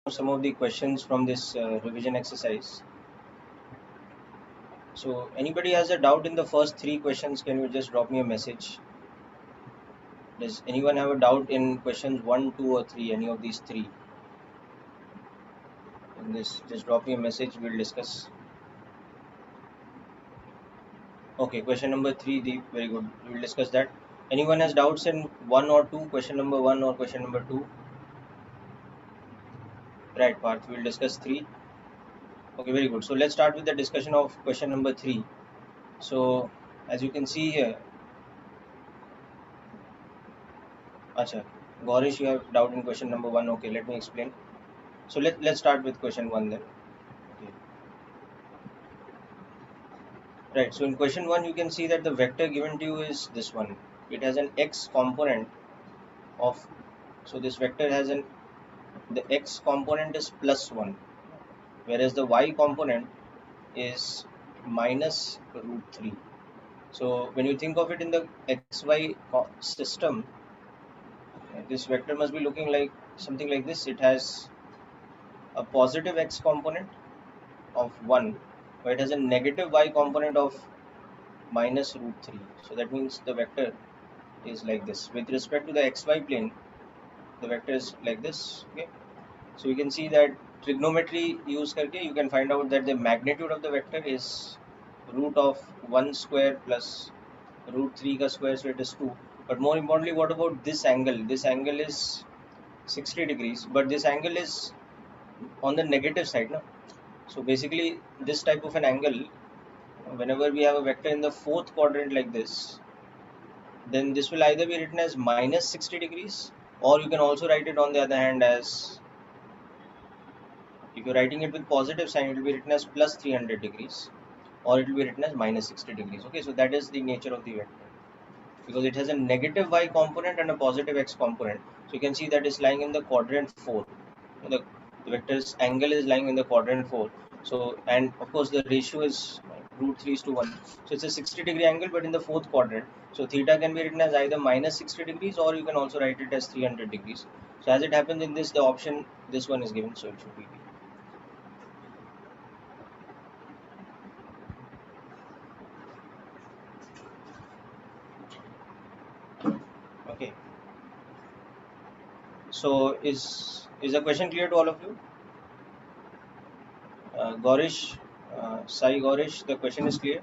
some of the questions from this revision exercise. So anybody has a doubt in the first 3 questions, can you just drop me a message? Does anyone have a doubt in questions 1, 2 or 3, any of these 3? In this, just drop me a message, we'll discuss. Okay, question number 3, Deep, very good. We'll discuss that. Anyone has doubts in 1 or 2, question number 1 or question number 2? Right, Parth, we'll discuss 3. Okay, very good. So let's start with the discussion of question number 3. So as you can see here, Acha, Gaurish, you have doubt in question number 1. Okay, let me explain. So let's start with question 1 then. Okay. Right, so in question 1 you can see that the vector given to you is this one. It has an x component of, so this vector has the x component is +1, whereas the y component is minus √3. So when you think of it in the xy system, this vector must be looking like something like this. It has a positive x component of 1, but it has a negative y component of minus √3. So that means the vector is like this. With respect to the xy plane, the vector is like this. Okay. So you can see that trigonometry use करके you can find out that the magnitude of the vector is root of 1 square plus √3 का square, so it is 2. But more importantly, what about this angle? This angle is 60 degrees, but this angle is on the negative side, no? So basically this type of an angle, whenever we have a vector in the 4th quadrant like this, then this will either be written as minus 60 degrees, or you can also write it on the other hand as, if you're writing it with positive sign, it will be written as plus 300 degrees, or it will be written as minus 60 degrees. Okay, so that is the nature of the vector, because it has a negative y component and a positive x component. So you can see that it's lying in the quadrant 4. The vector's angle is lying in the quadrant 4. So, and of course the ratio is √3 is to 1. So it's a 60-degree angle, but in the 4th quadrant. So theta can be written as either minus 60 degrees, or you can also write it as 300 degrees. So as it happens in this, the option, this one is given, so it should be B. Okay. So is the question clear to all of you? Gaurish, Sai Gaurish, the question is clear?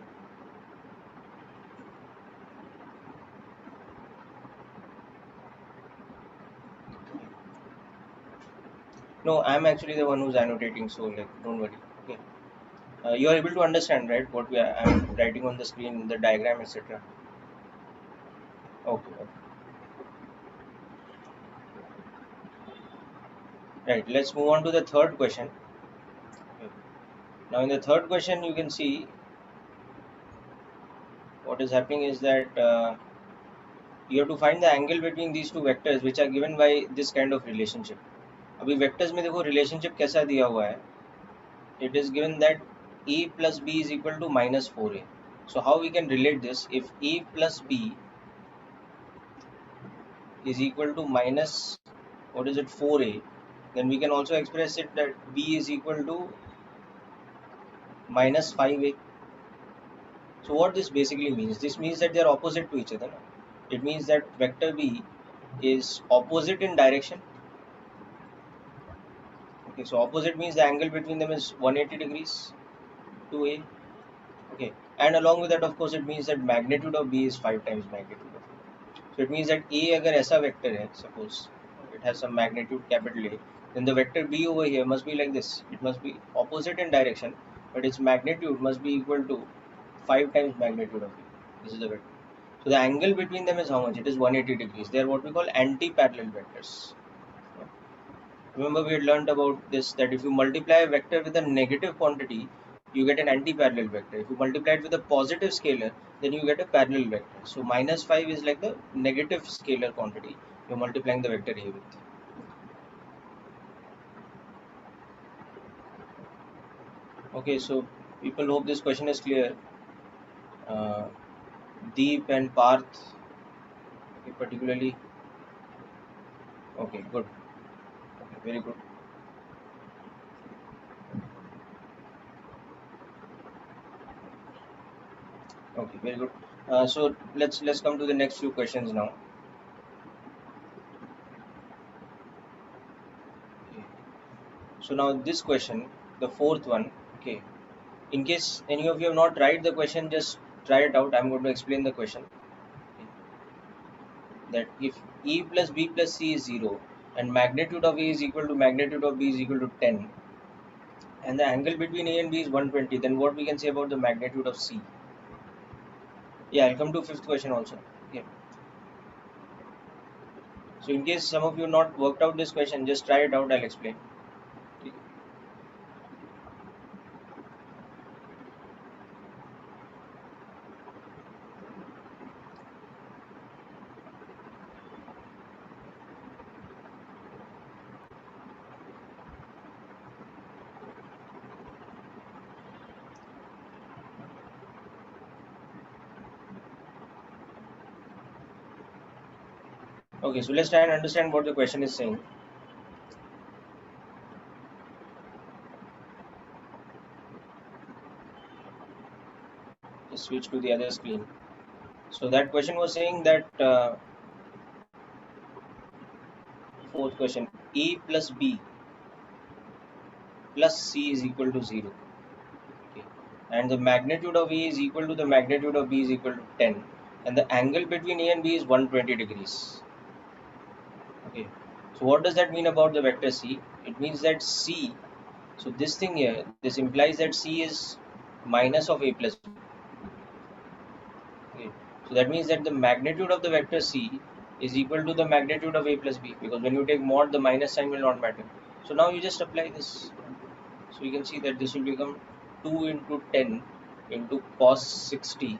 No, I'm actually the one who's annotating, so like, don't worry. Okay. You are able to understand, right, what I'm writing on the screen, the diagram, etc. Okay, okay. Right, let's move on to the third question. Okay. Now in the third question, you can see what is happening is that you have to find the angle between these two vectors, which are given by this kind of relationship. अभी vectors में देखो relationship कैसा दिया हुआ है. It is given that a plus b is equal to minus 4a. So how we can relate this? If a plus b is equal to minus, what is it, 4a, then we can also express it that b is equal to minus 5a. So what this basically means? This means that they are opposite to each other. No? It means that vector b is opposite in direction. Okay, so opposite means the angle between them is 180 degrees to a. Okay, and along with that, of course, it means that magnitude of b is 5 times magnitude of a. So it means that a अगर ऐसा vector है, suppose it has some magnitude capital A, then the vector b over here must be like this. It must be opposite in direction, but its magnitude must be equal to 5 times magnitude of a. This is the vector. So the angle between them is how much? It is 180 degrees. They are what we call anti-parallel vectors. Remember we had learned about this, that if you multiply a vector with a negative quantity, you get an anti-parallel vector. If you multiply it with a positive scalar, then you get a parallel vector. So minus 5 is like the negative scalar quantity you're multiplying the vector A with. Okay, so people hope this question is clear. Deep and Parth, okay, particularly. Okay, good. Okay, very good. Okay, very good. So let's come to the next few questions now. Okay. So now this question, the fourth one. Okay. In case any of you have not tried the question, just try it out. I'm going to explain the question. Okay. That if E plus B plus C is 0 and magnitude of A is equal to magnitude of B is equal to 10 and the angle between A and B is 120, then what we can say about the magnitude of C? Yeah, I'll come to fifth question also. Okay. So in case some of you not worked out this question, just try it out. I'll explain. Okay. Okay, so let's try and understand what the question is saying. Just switch to the other screen. So that question was saying that fourth question, A plus B plus C is equal to 0. Okay. And the magnitude of A is equal to the magnitude of B is equal to 10. And the angle between A and B is 120 degrees. Okay. So what does that mean about the vector C? It means that C, so this thing here, this implies that C is minus of A plus B. Okay. So that means that the magnitude of the vector C is equal to the magnitude of A plus B, because when you take mod, the minus sign will not matter. So now you just apply this. So you can see that this will become 2 into 10 into cos 60,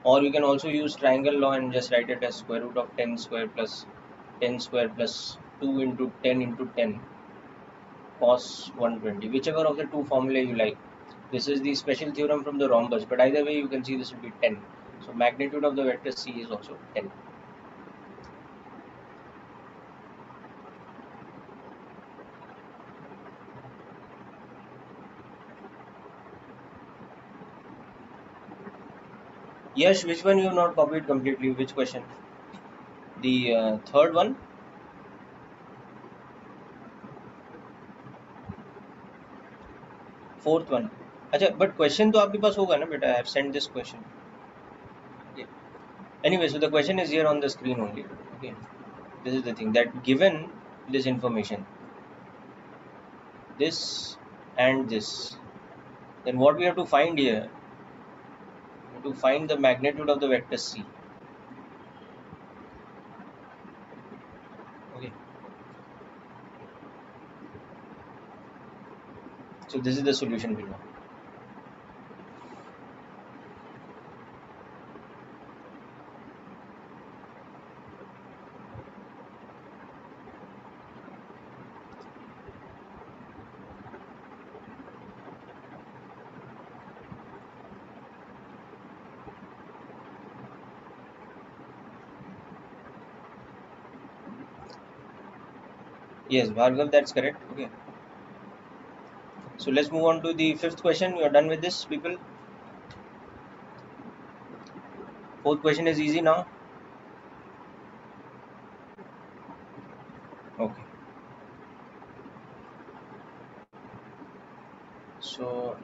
or you can also use triangle law and just write it as square root of 10 square plus 10 square plus 2 into 10 into 10 cos 120, whichever of the two formula you like. This is the special theorem from the rhombus, but either way you can see this will be 10. So magnitude of the vector C is also 10. Yes, which one you have not copied completely? Which question? The third one? Fourth one? अच्छा, but question तो आपके पास होगा ना बेटा? I have sent this question. Okay. Anyway, so the question is here on the screen only. Okay. This is the thing, that given this information, this and this, then what we have to find here? We have to find the magnitude of the vector C. Okay. So this is the solution below. Yes, Bhargav, that's correct. Okay. So let's move on to the fifth question. You are done with this, people? Fourth question is easy now. Okay. So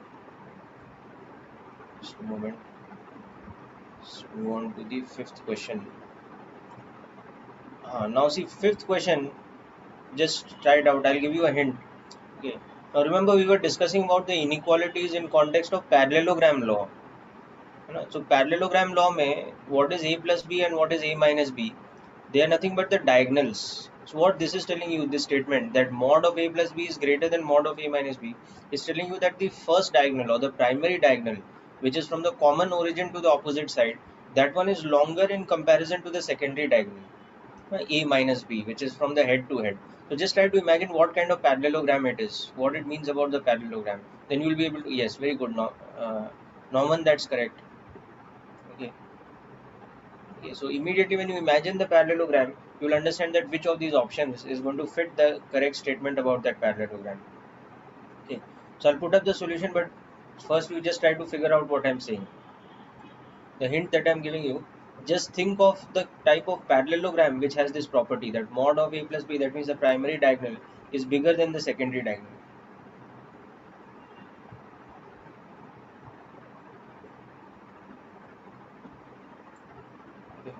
just a moment. Let's move on to the fifth question. Now see, fifth question, just try it out. I'll give you a hint. Okay. Now remember, we were discussing about the inequalities in context of parallelogram law. So parallelogram law में what is a plus b and what is a minus b? They are nothing but the diagonals. So what this is telling you, this statement that mod of a plus b is greater than mod of a minus b, is telling you that the first diagonal or the primary diagonal, which is from the common origin to the opposite side, that one is longer in comparison to the secondary diagonal, a minus b, which is from the head to head. So just try to imagine what kind of parallelogram it is, what it means about the parallelogram. Then you will be able to, yes, very good. No, Norman, that's correct. Okay. Okay, so immediately when you imagine the parallelogram, you will understand that which of these options is going to fit the correct statement about that parallelogram. Okay, so I'll put up the solution, but first we just try to figure out what I'm saying. The hint that I'm giving you, just think of the type of parallelogram which has this property that mod of a plus b, that means the primary diagonal is bigger than the secondary diagonal. Okay.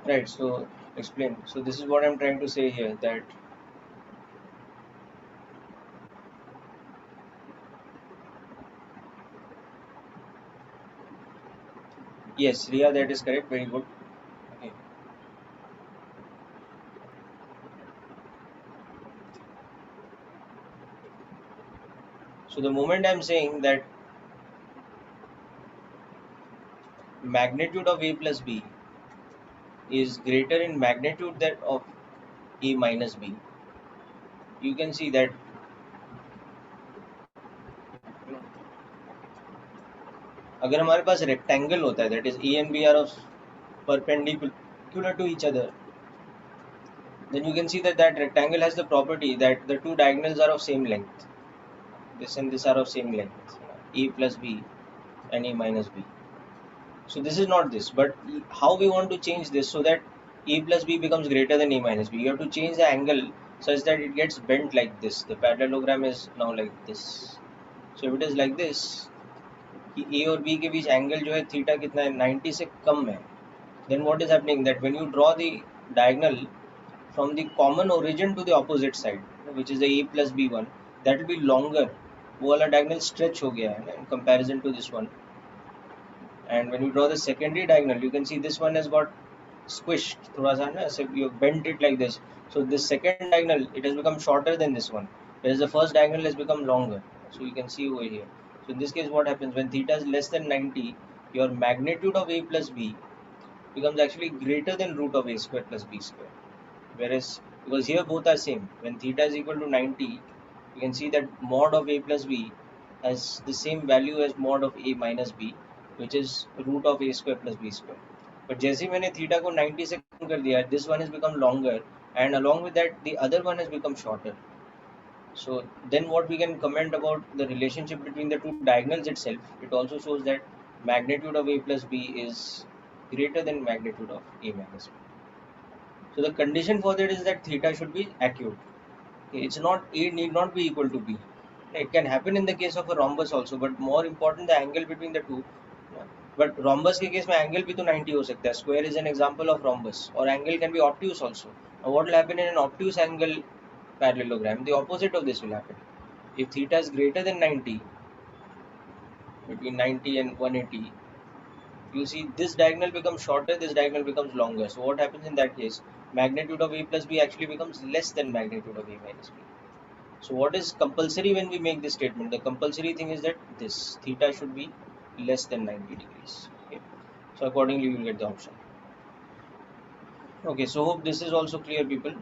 Right, so explain. So this is what I'm trying to say here, that yes, Ria, that is correct, very good. Okay. So the moment I'm saying that magnitude of a plus b is greater in magnitude that of a minus b, you can see that, you know, अगर हमारे पास rectangle होता है, that is a and b are of perpendicular to each other, then you can see that that rectangle has the property that the two diagonals are of same length. This and this are of same length, a plus b and a minus b. So this is not this, but how we want to change this so that a plus b becomes greater than a minus b? You have to change the angle such that it gets bent like this. The parallelogram is now like this. So if it is like this, कि a और b के बीच angle जो है theta कितना है, 90 से कम है, then what is happening that when you draw the diagonal from the common origin to the opposite side, which is the a plus b one, that will be longer. वो वाला diagonal stretch हो गया है in comparison to this one. And when you draw the secondary diagonal, you can see this one has got squished थोड़ा सा ना, so you bent it like this. So this second diagonal, it has become shorter than this one, whereas the first diagonal has become longer. So you can see over here. So in this case, what happens when theta is less than 90, your magnitude of a plus b becomes actually greater than root of a square plus b square. Whereas because here both are same, when theta is equal to 90, you can see that mod of a plus b has the same value as mod of a minus b, which is root of a square plus b square. But जैसे ही मैंने theta को 90 से कम कर दिया, this one has become longer, and along with that the other one has become shorter. So then what we can comment about the relationship between the two diagonals itself, it also shows that magnitude of a plus b is greater than magnitude of a minus b. So the condition for that is that theta should be acute. It's not, a need not be equal to b. It can happen in the case of a rhombus also, but more important the angle between the two. But rhombus के case में angle भी तो 90 हो सकता है. Square is an example of rhombus, or angle can be obtuse also. Now what will happen in an obtuse angle parallelogram? The opposite of this will happen. If theta is greater than 90, between 90 and 180, you see this diagonal becomes shorter, this diagonal becomes longer. So what happens in that case? Magnitude of a plus b actually becomes less than magnitude of a minus b. So what is compulsory when we make this statement? The compulsory thing is that this theta should be less than 90 degrees. Okay. So accordingly you will get the option. Okay, so hope this is also clear, people.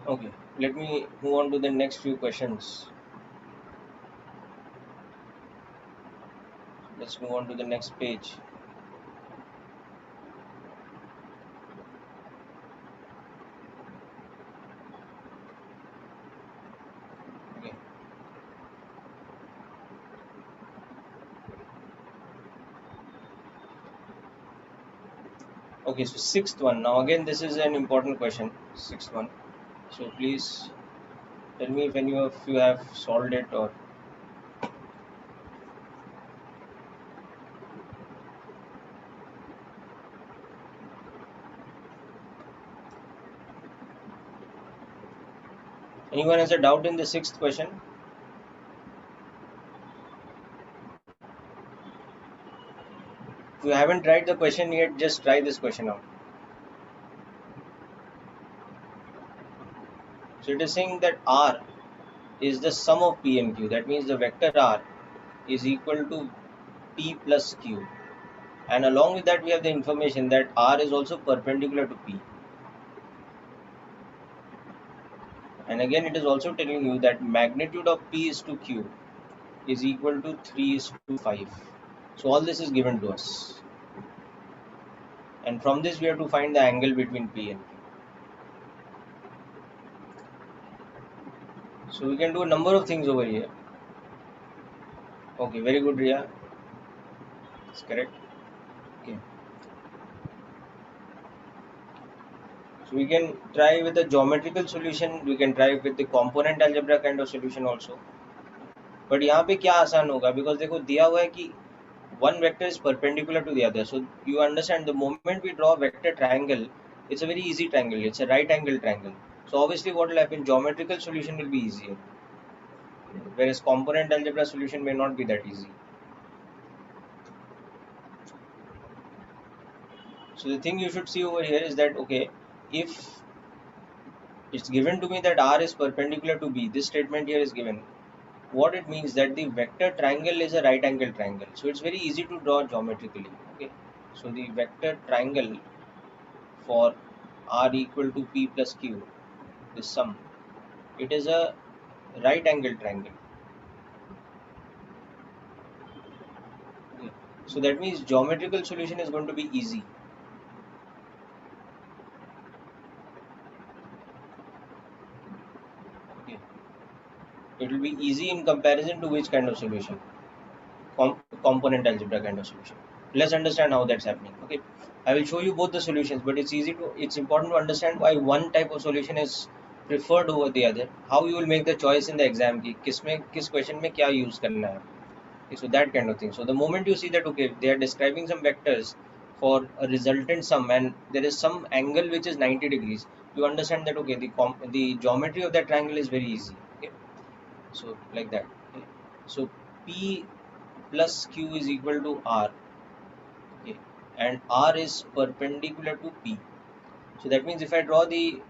Okay, let me move on to the next few questions. Let's move on to the next page. Okay. Okay, so sixth one. Now again, this is an important question. Sixth one. So please tell me if any of you have solved it or. Anyone has a doubt in the sixth question? If you haven't tried the question yet, just try this question out. So it is saying that R is the sum of P and Q. That means the vector R is equal to P plus Q. And along with that, we have the information that R is also perpendicular to P. And again, it is also telling you that magnitude of P is to Q is equal to 3 is to 5. So all this is given to us. And from this, we have to find the angle between P and Q. So we can do a number of things over here. Okay, very good, Ria. That's correct. Okay. So we can try with a geometrical solution. We can try with the component algebra kind of solution also. But यहाँ पे क्या आसान होगा? Because देखो दिया हुआ है कि one vector is perpendicular to the other. So you understand the moment we draw a vector triangle, it's a very easy triangle. It's a right angle triangle. So obviously what will happen? Geometrical solution will be easier. Whereas component algebra solution may not be that easy. So the thing you should see over here is that, okay, if it's given to me that R is perpendicular to B, this statement here is given. What it means that the vector triangle is a right angle triangle. So it's very easy to draw geometrically. Okay. So the vector triangle for R equal to P plus Q, this sum, it is a right angle triangle. Okay. So that means geometrical solution is going to be easy. Okay. It will be easy in comparison to which kind of solution? Component algebra kind of solution. Let's understand how that's happening. Okay, I will show you both the solutions, but it's important to understand why one type of solution is preferred over the other. How you will make the choice in the exam ki किस question में क्या use करना है. Okay, so that kind of thing. So the moment you see that, okay, they are describing some vectors for a resultant sum and there is some angle which is 90 degrees, you understand that, okay, the geometry of that triangle is very easy. Okay, so like that. Okay. So P plus Q is equal to R. Okay, and R is perpendicular to P. So that means if I draw the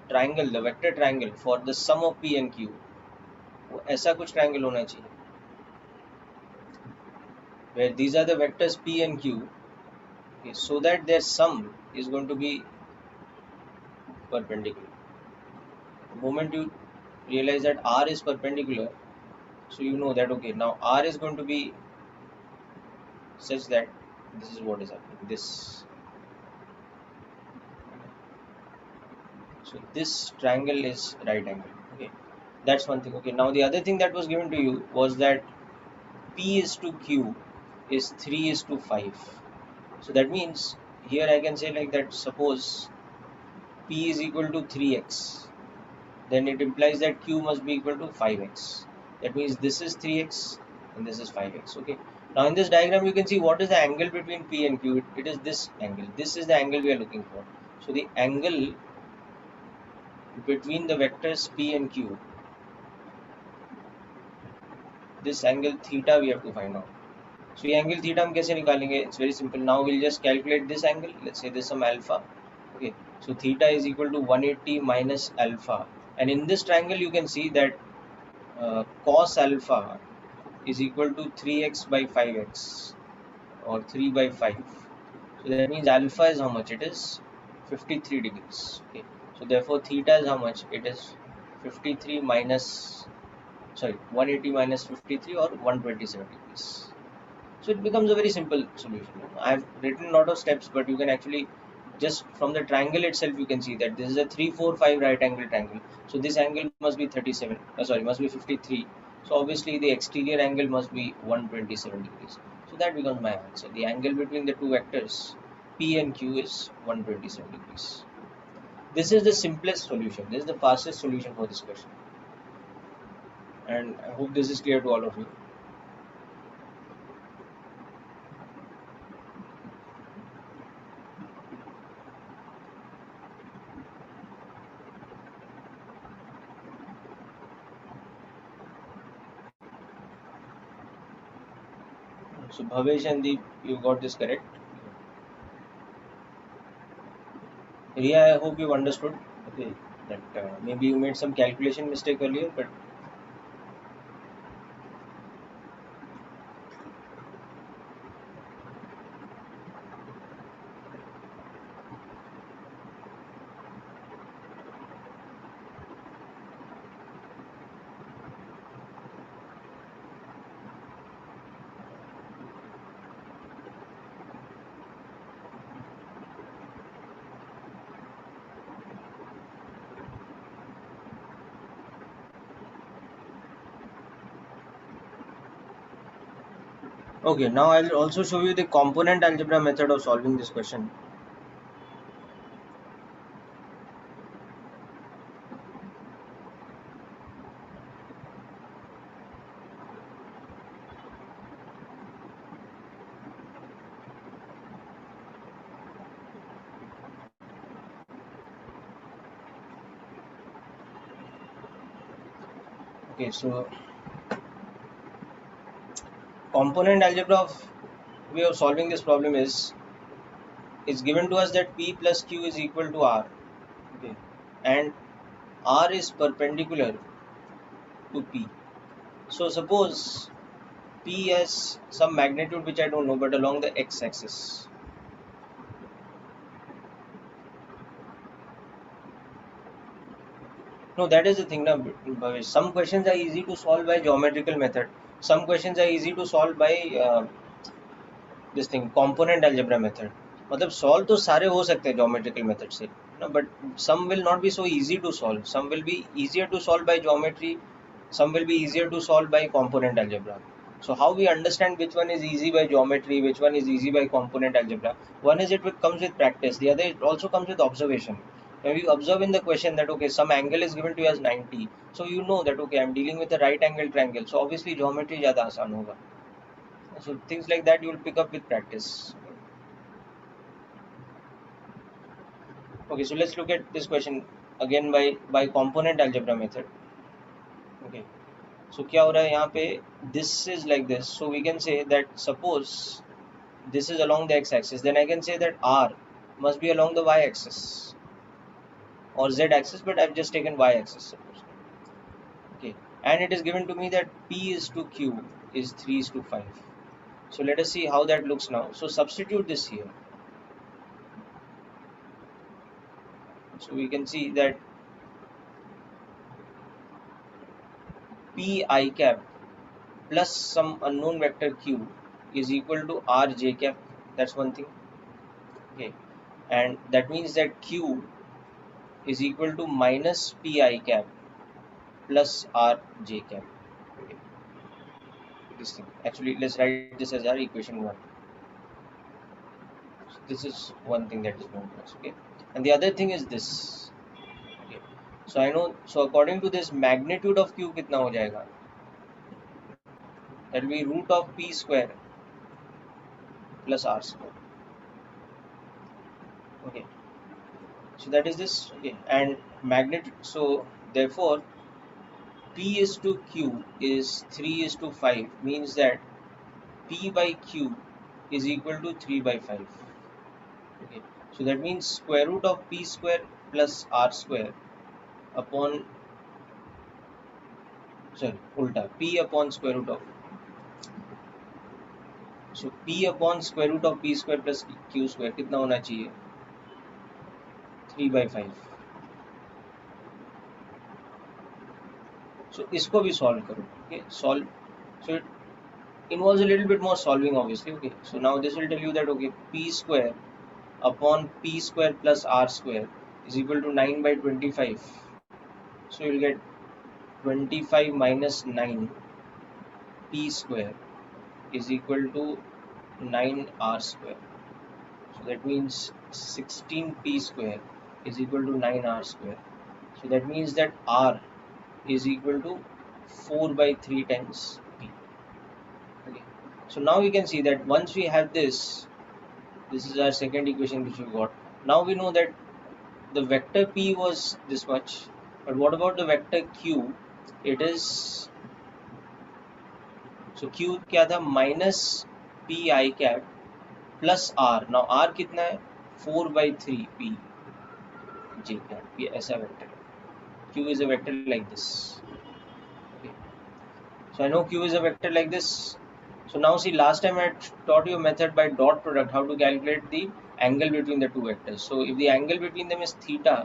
triangle, the vector triangle for the sum of P and Q, वो ऐसा कुछ triangle होना चाहिए where these are the vectors P and Q, okay, so that their sum is going to be perpendicular. The moment you realize that R is perpendicular, so you know that, okay, now R is going to be such that this is what is happening. So this triangle is right angle. Okay, that's one thing. Okay, now the other thing that was given to you was that P is to Q is 3 is to 5. So that means here I can say like that, suppose P is equal to 3x, then it implies that Q must be equal to 5x. That means this is 3x and this is 5x. Okay, now in this diagram you can see what is the angle between P and Q. It is this angle. This is the angle we are looking for. So the angle between the vectors P and Q, this angle theta we have to find out. So ये angle theta हम कैसे निकालेंगे? It's very simple. Now we'll just calculate this angle. Let's say this some alpha. Okay, so theta is equal to 180 minus alpha, and in this triangle you can see that cos alpha is equal to 3x by 5x or 3 by 5. So that means alpha is how much? It is 53 degrees. Okay, so therefore theta is how much? It is 53 minus, sorry, 180 minus 53 or 127 degrees. So it becomes a very simple solution. I have written a lot of steps, but you can actually just from the triangle itself you can see that this is a 3 4 5 right angle triangle. So this angle must be 37, sorry, must be 53. So obviously the exterior angle must be 127 degrees. So that becomes my answer. The angle between the two vectors P and Q is 127 degrees. This is the simplest solution. This is the fastest solution for this question. And I hope this is clear to all of you. So Bhavesh and Deep, you got this correct. Ria, I hope you understood. Okay, that maybe you made some calculation mistake earlier, but okay. Now I'll also show you the component algebra method of solving this question. Okay, so component algebra of way of solving this problem is it's given to us that P plus Q is equal to R. Okay, and R is perpendicular to P. So suppose P has some magnitude which I don't know, but along the x-axis. No, that is the thing now, Bhavesh. Some questions are easy to solve by geometrical method. Some questions are easy to solve by this thing component algebra method. मतलब solve तो सारे हो सकते हैं geometrical method से, ना, but some will not be so easy to solve. Some will be easier to solve by geometry. Some will be easier to solve by component algebra. So how we understand which one is easy by geometry, which one is easy by component algebra? One is it comes with practice. The other it also comes with observation. When you observe in the question that okay, some angle is given to you as 90, so you know that okay, I'm dealing with a right angle triangle. So obviously geometry ज़्यादा आसान होगा. So things like that you will pick up with practice. Okay, so let's look at this question again by component algebra method. Okay, so क्या हो रहा है यहाँ पे? This is like this. So we can say that suppose this is along the x-axis, then I can say that R must be along the y-axis or z-axis, but I've just taken y-axis suppose. Okay, and it is given to me that P is to Q is 3 is to 5. So let us see how that looks now. So substitute this here. So we can see that P I cap plus some unknown vector Q is equal to R j cap. That's one thing. Okay, and that means that Q is equal to minus P I cap plus R j cap. Okay, this thing. Actually, let's write this as our equation 1. So this is one thing that is known to us. Okay, and the other thing is this. Okay, so I know. So according to this, magnitude of Q कितना हो जाएगा? That will be root of P square plus R square. Okay, so that is this. Okay, and magnitude. So therefore, P is to Q is 3 is to 5 means that P by Q is equal to 3 by 5. Okay, so that means square root of P square plus R square upon, sorry, ulta, P upon square root of, so P upon square root of P square plus Q square कितना होना चाहिए? 3 by 5. So इसको भी solve करो. Okay, solve. So it involves a little bit more solving obviously. Okay, so now this will tell you that okay, P square upon P square plus R square is equal to 9 by 25. So you'll get 25 minus 9 P square is equal to 9R square. So that means 16P square is equal to 9R square. So that means that R is equal to 4 by 3 times P. Okay. So now we can see that once we have this is our second equation which we got. Now we know that the vector P was this much, but what about the vector Q? It is, so Q क्या था? Minus P I cap plus R. Now R कितना है 4/3 P जे cap. ये ऐसा vector है. Q is a vector like this. Okay. So I know Q is a vector like this. So now see, last time I taught you a method by dot product how to calculate the angle between the two vectors. So if the angle between them is theta,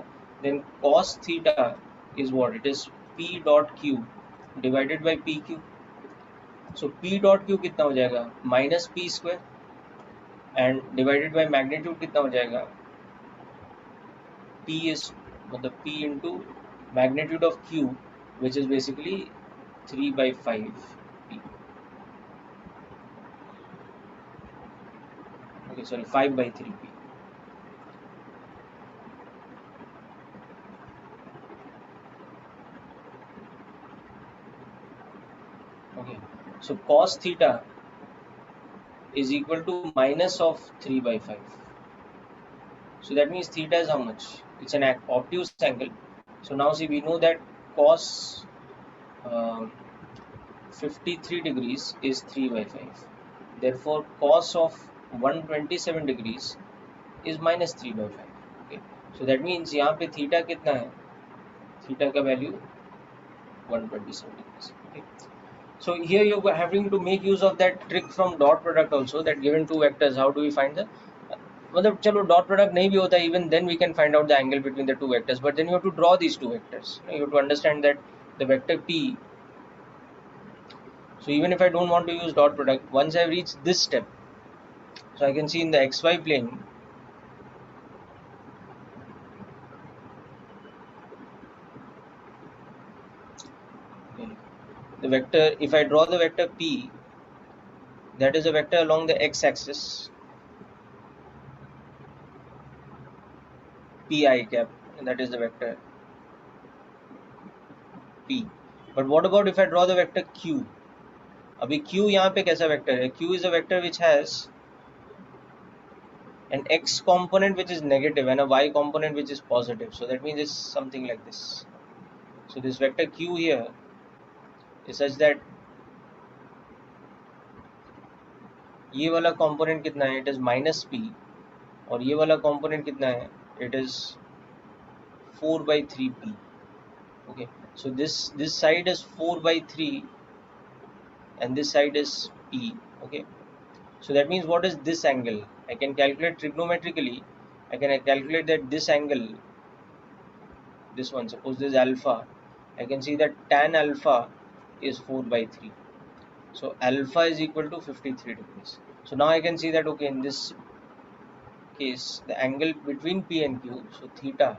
then cos theta is what? It is P dot Q divided by PQ. So P dot Q कितना हो जाएगा minus P square and divided by magnitude कितना हो जाएगा P is मतलब P into magnitude of Q, which is basically 3/5 P. Okay, sorry, 5/3 P. Okay, so cos theta is equal to minus of 3/5. So that means theta is how much? It's an obtuse angle. So now see, we know that cos 53 degrees is 3/5. Therefore, cos of 127 degrees is minus 3/5. Okay, so that means यहाँ पे theta कितना है? Theta का value 127 degrees. Okay. So here you are having to make use of that trick from dot product also, that given two vectors how do we find the मतलब चलो dot product नहीं भी होता even then we can find out the angle between the two vectors, but then you have to draw these two vectors. You have to understand that the vector P. So even if I don't want to use dot product, once I reach this step, so I can see in the xy plane the vector, if I draw the vector P, that is a vector along the x-axis pi cap, and that is the vector P. But what about if I draw the vector Q? अभी Q यहाँ पे कैसा vector है? Q is a vector which has an x component which is negative and a y component which is positive. So that means it's something like this. So this vector Q here is such that ये वाला component कितना है? It is minus p, और ये वाला component कितना है? It is 4/3 p. Okay, so this side is 4/3 and this side is p. Okay, so that means what is this angle? I can calculate trigonometrically. I can calculate that this angle, this one, suppose this is alpha, I can see that tan alpha is 4/3. So alpha is equal to 53 degrees. So now I can see that okay, in this case the angle between P and Q, so theta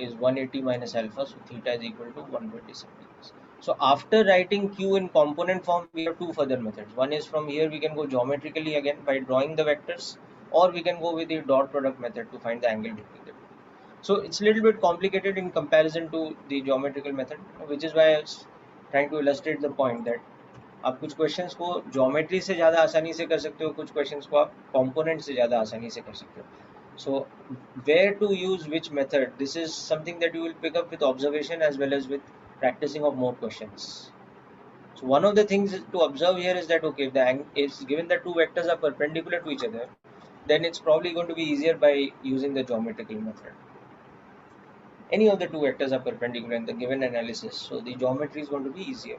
is 180 minus alpha, so theta is equal to 127 degrees. So after writing Q in component form, we have two further methods. One is from here we can go geometrically again by drawing the vectors, or we can go with the dot product method to find the angle between them. So it's a little bit complicated in comparison to the geometrical method, which is why I was trying to illustrate the point that आप कुछ questions को geometry से ज़्यादा आसानी से कर सकते हो, कुछ क्वेश्चंस को आप कंपोनेंट से ज़्यादा आसानी से कर सकते हो. So where to use which method, this is something that you will pick up with observation as well as with practicing of more questions. So one of the things to observe here is that okay, if the is given that two vectors are perpendicular to each other, then it's probably going to be easier by using the geometrical method. Any of the two vectors are perpendicular in the given analysis, so the geometry is going to be easier.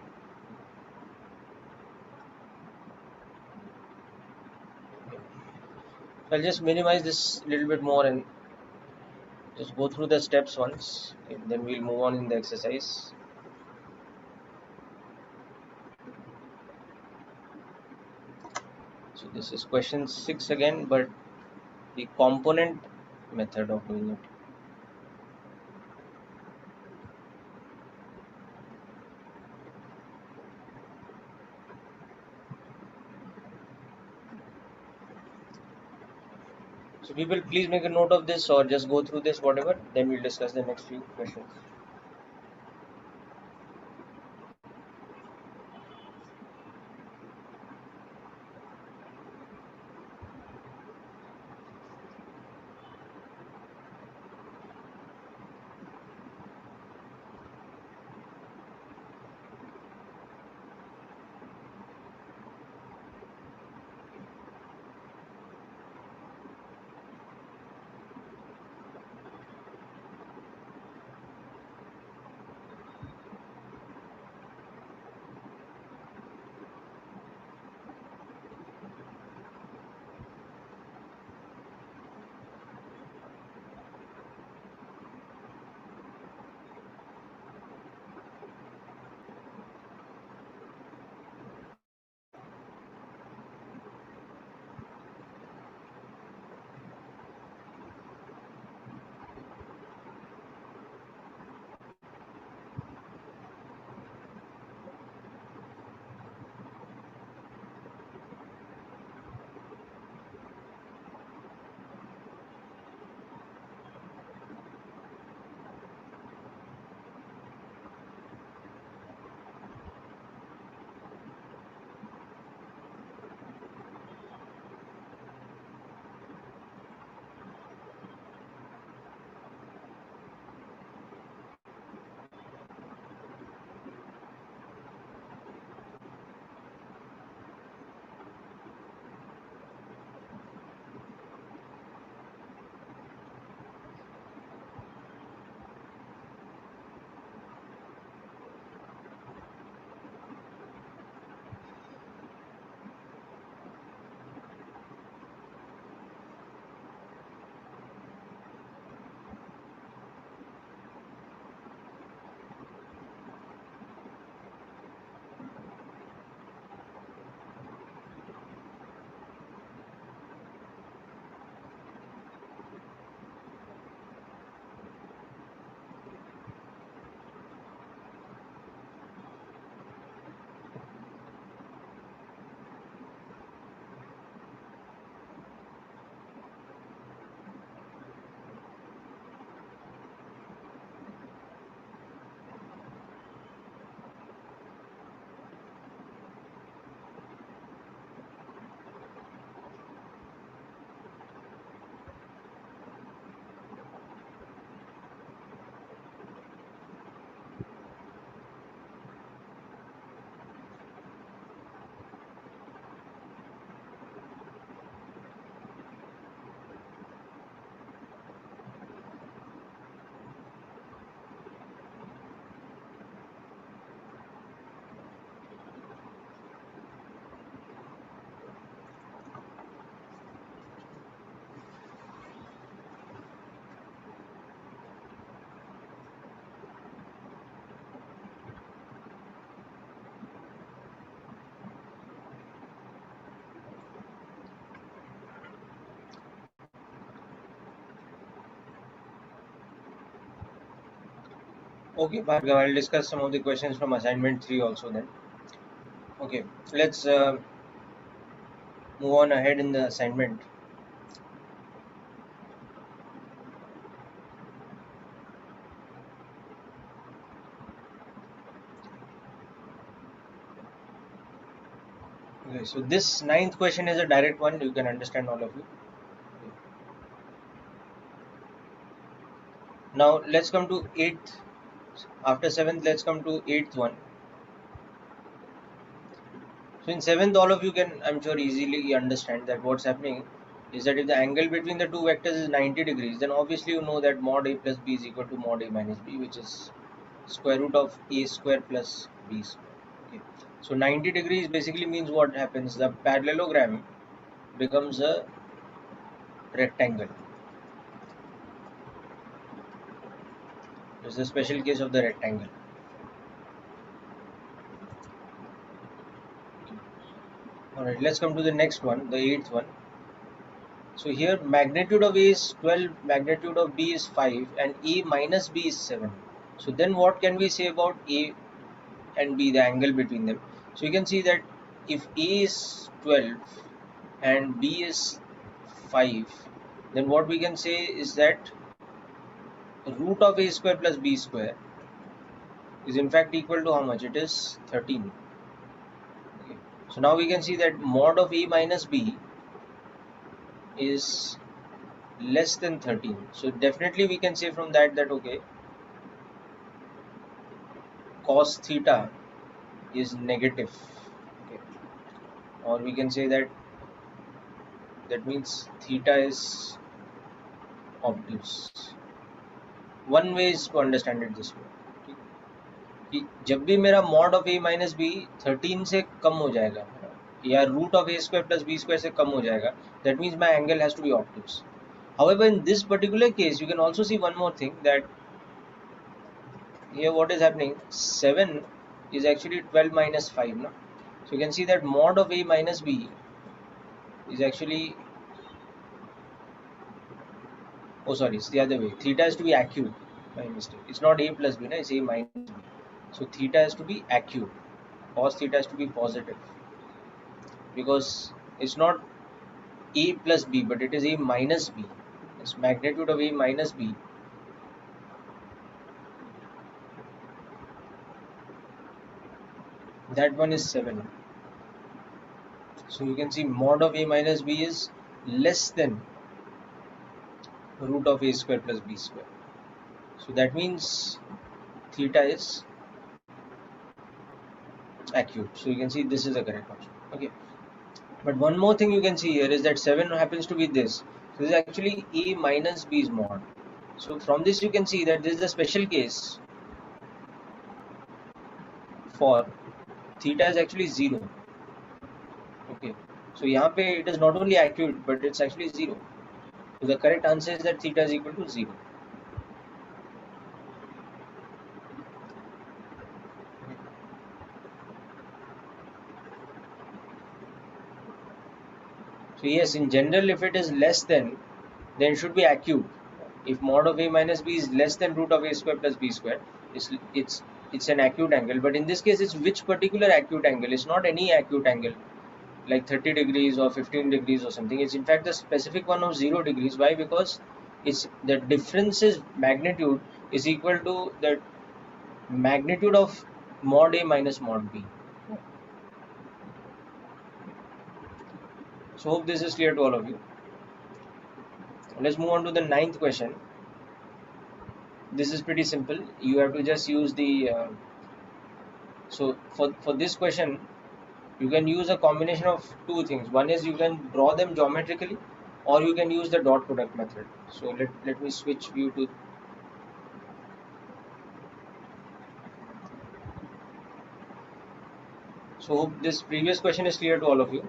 So I'll just minimize this a little bit more and just go through the steps once, and then we'll move on in the exercise. So this is question 6 again, but the component method of doing it. So people, please make a note of this or just go through this, whatever, then we'll discuss the next few questions. Okay, Bhargav, I'll discuss some of the questions from assignment 3 also then. Okay, let's move on ahead in the assignment. Okay, so this ninth question is a direct one, you can understand all of you. Now let's come to 8th. After 7th, let's come to 8th one. So in 7th, all of you can, I'm sure, easily understand that what's happening is that if the angle between the two vectors is 90 degrees, then obviously you know that mod a plus b is equal to mod a minus b, which is square root of a square plus b square. Okay. So 90 degrees basically means what happens? The parallelogram becomes a rectangle. This is a special case of the rectangle. Alright, let's come to the next one, the 8th one. So here magnitude of A is 12, magnitude of B is 5, and A minus B is 7. So then what can we say about A and B, the angle between them? So you can see that if A is 12 and B is 5, then what we can say is that root of A square plus B square is in fact equal to how much? It is 13. Okay. So now we can see that mod of A minus B is less than 13. So definitely we can say from that okay, cos theta is negative. Okay. Or we can say that means theta is obtuse. One way is to understand it this way कि जब भी मेरा mod of a minus b 13 से कम हो जाएगा या root of a square plus b square से कम हो जाएगा, that means my angle has to be obtuse. However, in this particular case, you can also see one more thing, that here what is happening, 7 is actually 12 minus 5 no? So you can see that mod of a minus b is actually, oh sorry, it's the other way, theta has to be acute, my mistake, it's not a plus b, no? It's a minus b. So theta has to be acute, cos theta has to be positive, because it's not a plus b but it is a minus b. It's magnitude of a minus b. That one is 7. So you can see mod of a minus b is less than root of a square plus b square. So that means theta is acute. So you can see this is the correct option. Okay. But one more thing you can see here is that 7 happens to be this. So this is actually a minus b's mod. So from this you can see that this is a special case for theta is actually 0. Okay. So यहाँ पे it is not only acute but it's actually 0. So the correct answer is that theta is equal to 0. So yes, in general, if it is less than, then it should be acute. If mod of a minus b is less than root of a square plus b square, it's an acute angle. But in this case, it's which particular acute angle? It's not any acute angle like 30 degrees or 15 degrees or something. It's in fact the specific one of 0 degrees. Why? Because it's the difference's magnitude is equal to the magnitude of mod a minus mod b. So hope this is clear to all of you. Let's move on to the ninth question. This is pretty simple. You have to just use the so for this question you can use a combination of two things. One is you can draw them geometrically, or you can use the dot product method. So let me switch view to, so hope this previous question is clear to all of you.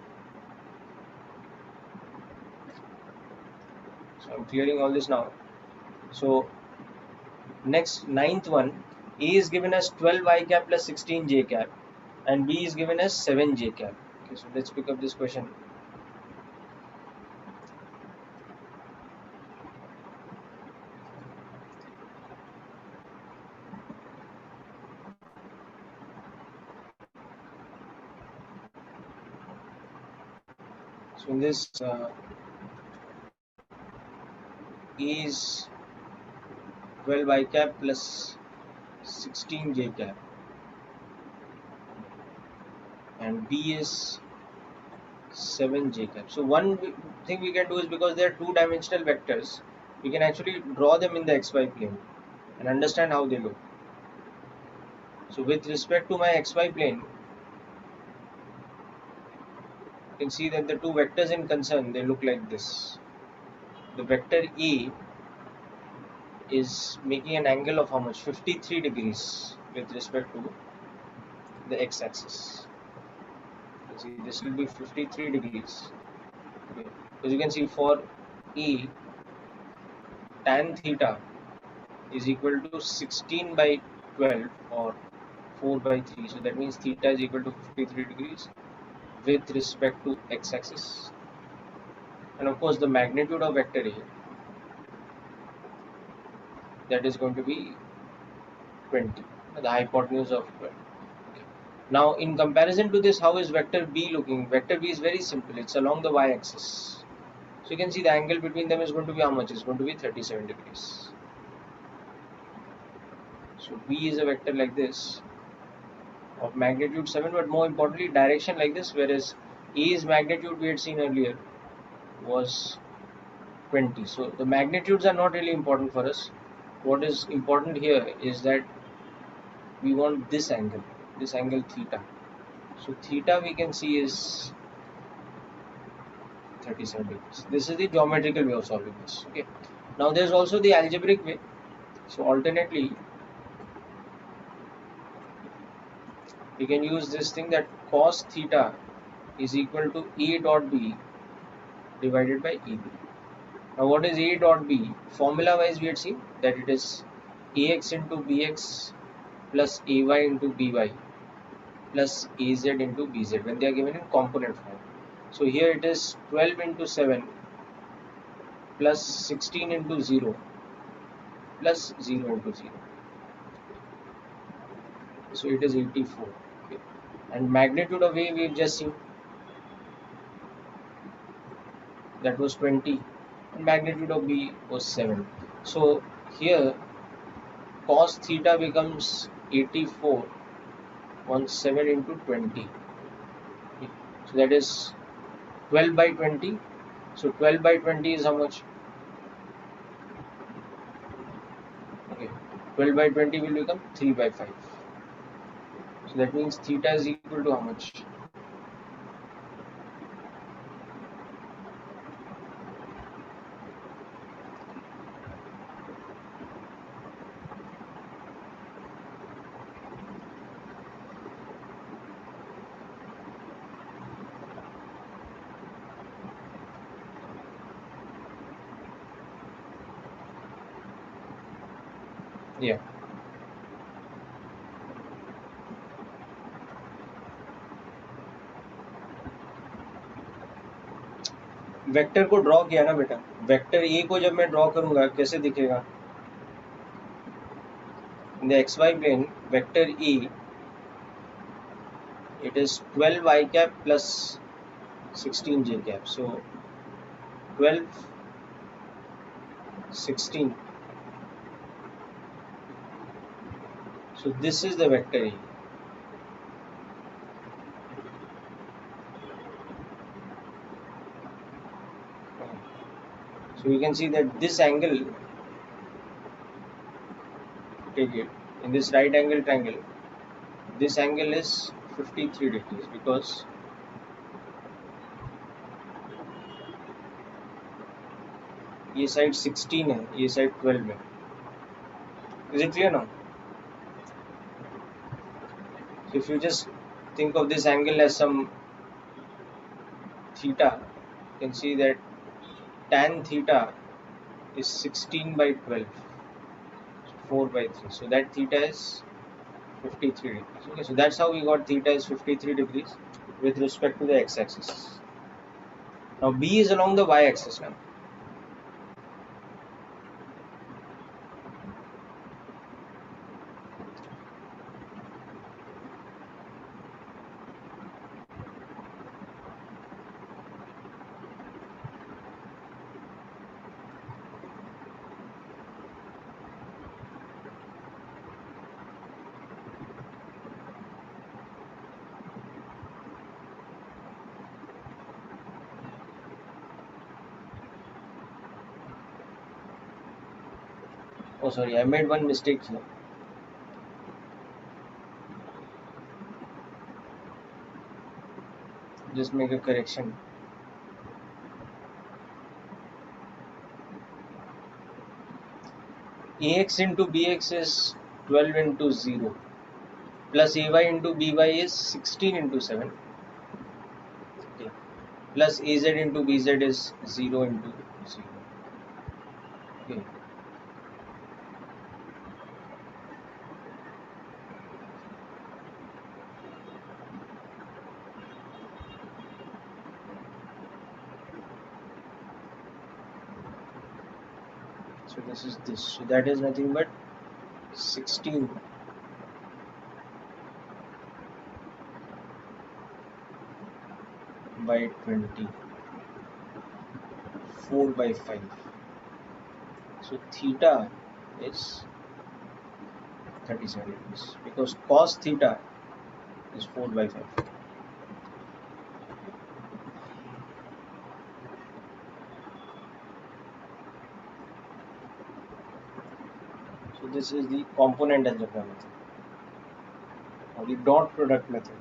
So I'm clearing all this now. So next, ninth one, A is given as 12 I cap plus 16 j cap and B is given as 7 j cap. Okay, so let's pick up this question. So in this A is 12 I cap plus 16 j cap, and B is 7 j cap. So one thing we can do is, because they are two-dimensional vectors, we can actually draw them in the xy plane and understand how they look. So with respect to my xy plane, you can see that the two vectors in concern, they look like this. The vector A is making an angle of how much? 53 degrees with respect to the x-axis. You see, this will be 53 degrees. Okay. As you can see, for E, tan theta is equal to 16 by 12 or 4 by 3. So that means theta is equal to 53 degrees with respect to x-axis. And of course, the magnitude of vector A, that is going to be 20, the hypotenuse of 12. Okay. Now, in comparison to this, how is vector B looking? Vector B is very simple. It's along the y-axis. So you can see the angle between them is going to be how much? It's going to be 37 degrees. So B is a vector like this of magnitude 7, but more importantly direction like this, whereas A's magnitude we had seen earlier was 20. So the magnitudes are not really important for us. What is important here is that we want this angle theta. So theta we can see is 37 degrees. This is the geometrical way of solving this. Okay. Now there's also the algebraic way. So alternately, we can use this thing that cos theta is equal to A dot B divided by AB. Now what is A dot B? Formula wise we had seen that it is AX into BX plus AY into BY plus AZ into BZ when they are given in component form. So here it is 12 into 7 plus 16 into 0 plus 0 into 0. So it is 84. Okay. And magnitude of A we have just seen, that was 20, and magnitude of B was 7. So here cos theta becomes 84 on 7 into 20. Okay. So that is 12 by 20. So 12 by 20 is how much? Okay. 12 by 20 will become 3 by 5. So that means theta is equal to how much? Yeah. Vector को draw किया ना बेटा, vector A को जब मैं draw करूंगा कैसे दिखेगा? In the xy plane, vector E, it is 12 I cap plus 16 j cap. So 12, 16. So this is the vector E. So you can see that this angle, take it, in this right angle triangle, this angle is 53 degrees because ये side 16 है, ये side 12 है. Is it clear now? So if you just think of this angle as some theta, you can see that tan theta is 16 by 12, so 4 by 3. So that theta is 53 degrees. Okay, so that's how we got theta is 53 degrees with respect to the x-axis. Now B is along the y-axis now. Oh, sorry, I made one mistake here. Just make a correction. Ax into bx is 12 into 0 plus ay into by is 16 into 7. Okay. Plus az into bz is 0 into 0. Okay. So this is this. So that is nothing but 16 by 20, 4 by 5. So theta is 37 degrees because cos theta is 4 by 5. So this is the component algebra method or the dot product method.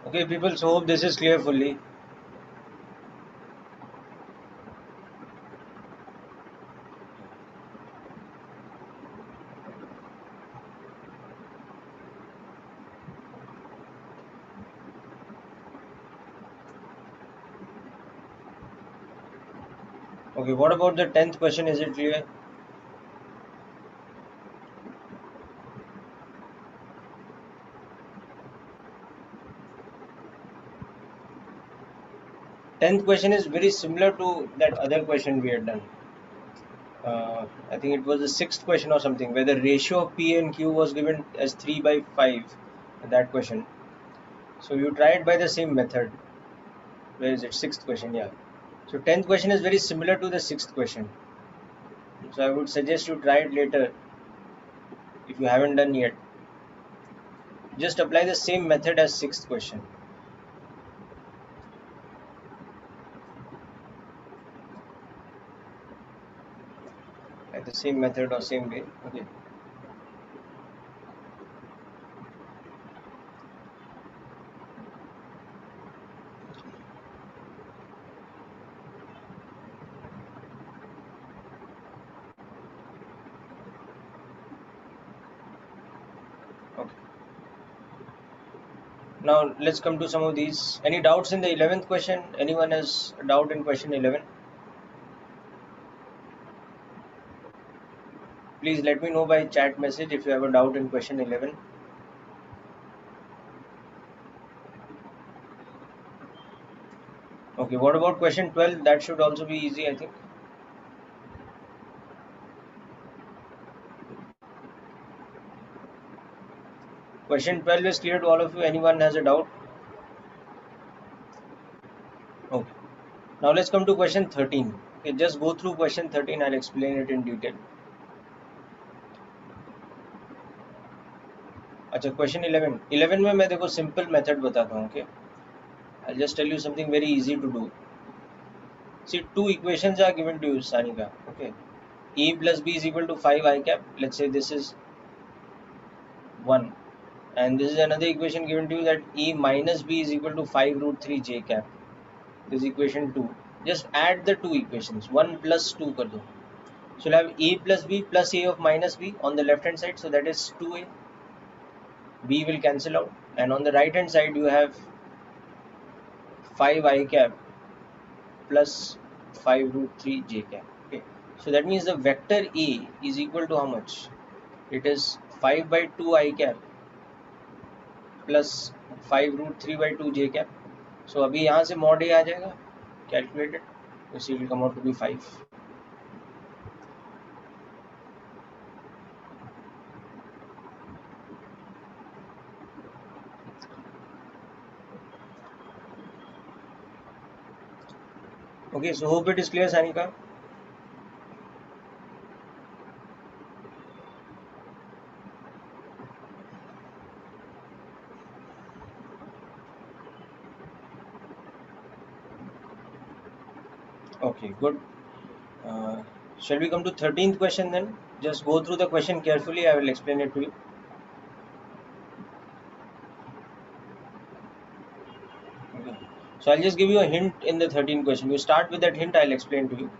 Okay, people, so hope this is clear fully. Okay, what about the 10th question? Is it clear? Tenth question is very similar to that other question we had done. I think it was the sixth question or something, where the ratio of P and Q was given as 3 by 5. That question. So you try it by the same method. Where is it? Sixth question, yeah. So 10th question is very similar to the sixth question. So I would suggest you try it later if you haven't done yet. Just apply the same method as sixth question. Like the same method or same way. Okay. Okay. Now let's come to some of these. Any doubts in the 11th question? Anyone has a doubt in question 11? Please let me know by chat message if you have a doubt in question 11. Okay, what about question 12? That should also be easy, I think. Question 12 is clear to all of you. Anyone has a doubt? Okay. Now let's come to question 13. Okay, just go through question 13. I'll explain it in detail. अच्छा, question 11. 11 में मैं देखो simple method बताता हूँ. Okay, I'll just tell you something very easy to do. See, two equations are given to you, Sanika. Okay, E plus B is equal to 5 I cap. Let's say this is 1, and this is another equation given to you that E minus B is equal to 5 root 3 J cap. This is equation 2. Just add the two equations. 1 plus 2 कर दो. So you'll have A plus B plus A of minus B on the left hand side. So that is 2A. B will cancel out. And on the right hand side you have 5 I cap plus 5 root 3 J cap. Okay. So that means the vector A is equal to how much? It is 5 by 2 I cap plus 5 root 3 by 2 J cap. So अभी यहाँ से mod A आ जाएगा. Calculate it. So it will come out to be 5. Okay, so hope it is clear, Sanika. Okay, good. Shall we come to 13th question then? Just go through the question carefully. I will explain it to you. Okay. So I'll just give you a hint in the 13th question. You start with that hint. I'll explain to you.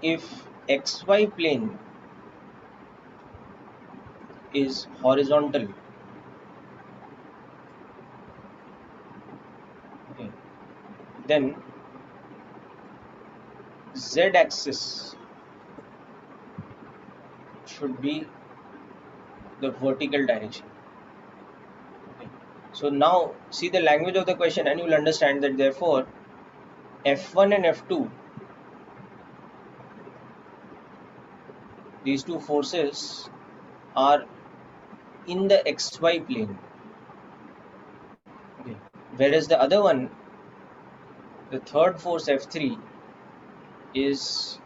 If XY plane is horizontal, okay, then Z axis should be the vertical direction. Okay. So now see the language of the question and you will understand that therefore F1 and F2, these two forces are in the XY plane. Okay. Whereas the other one, the third force F3, is,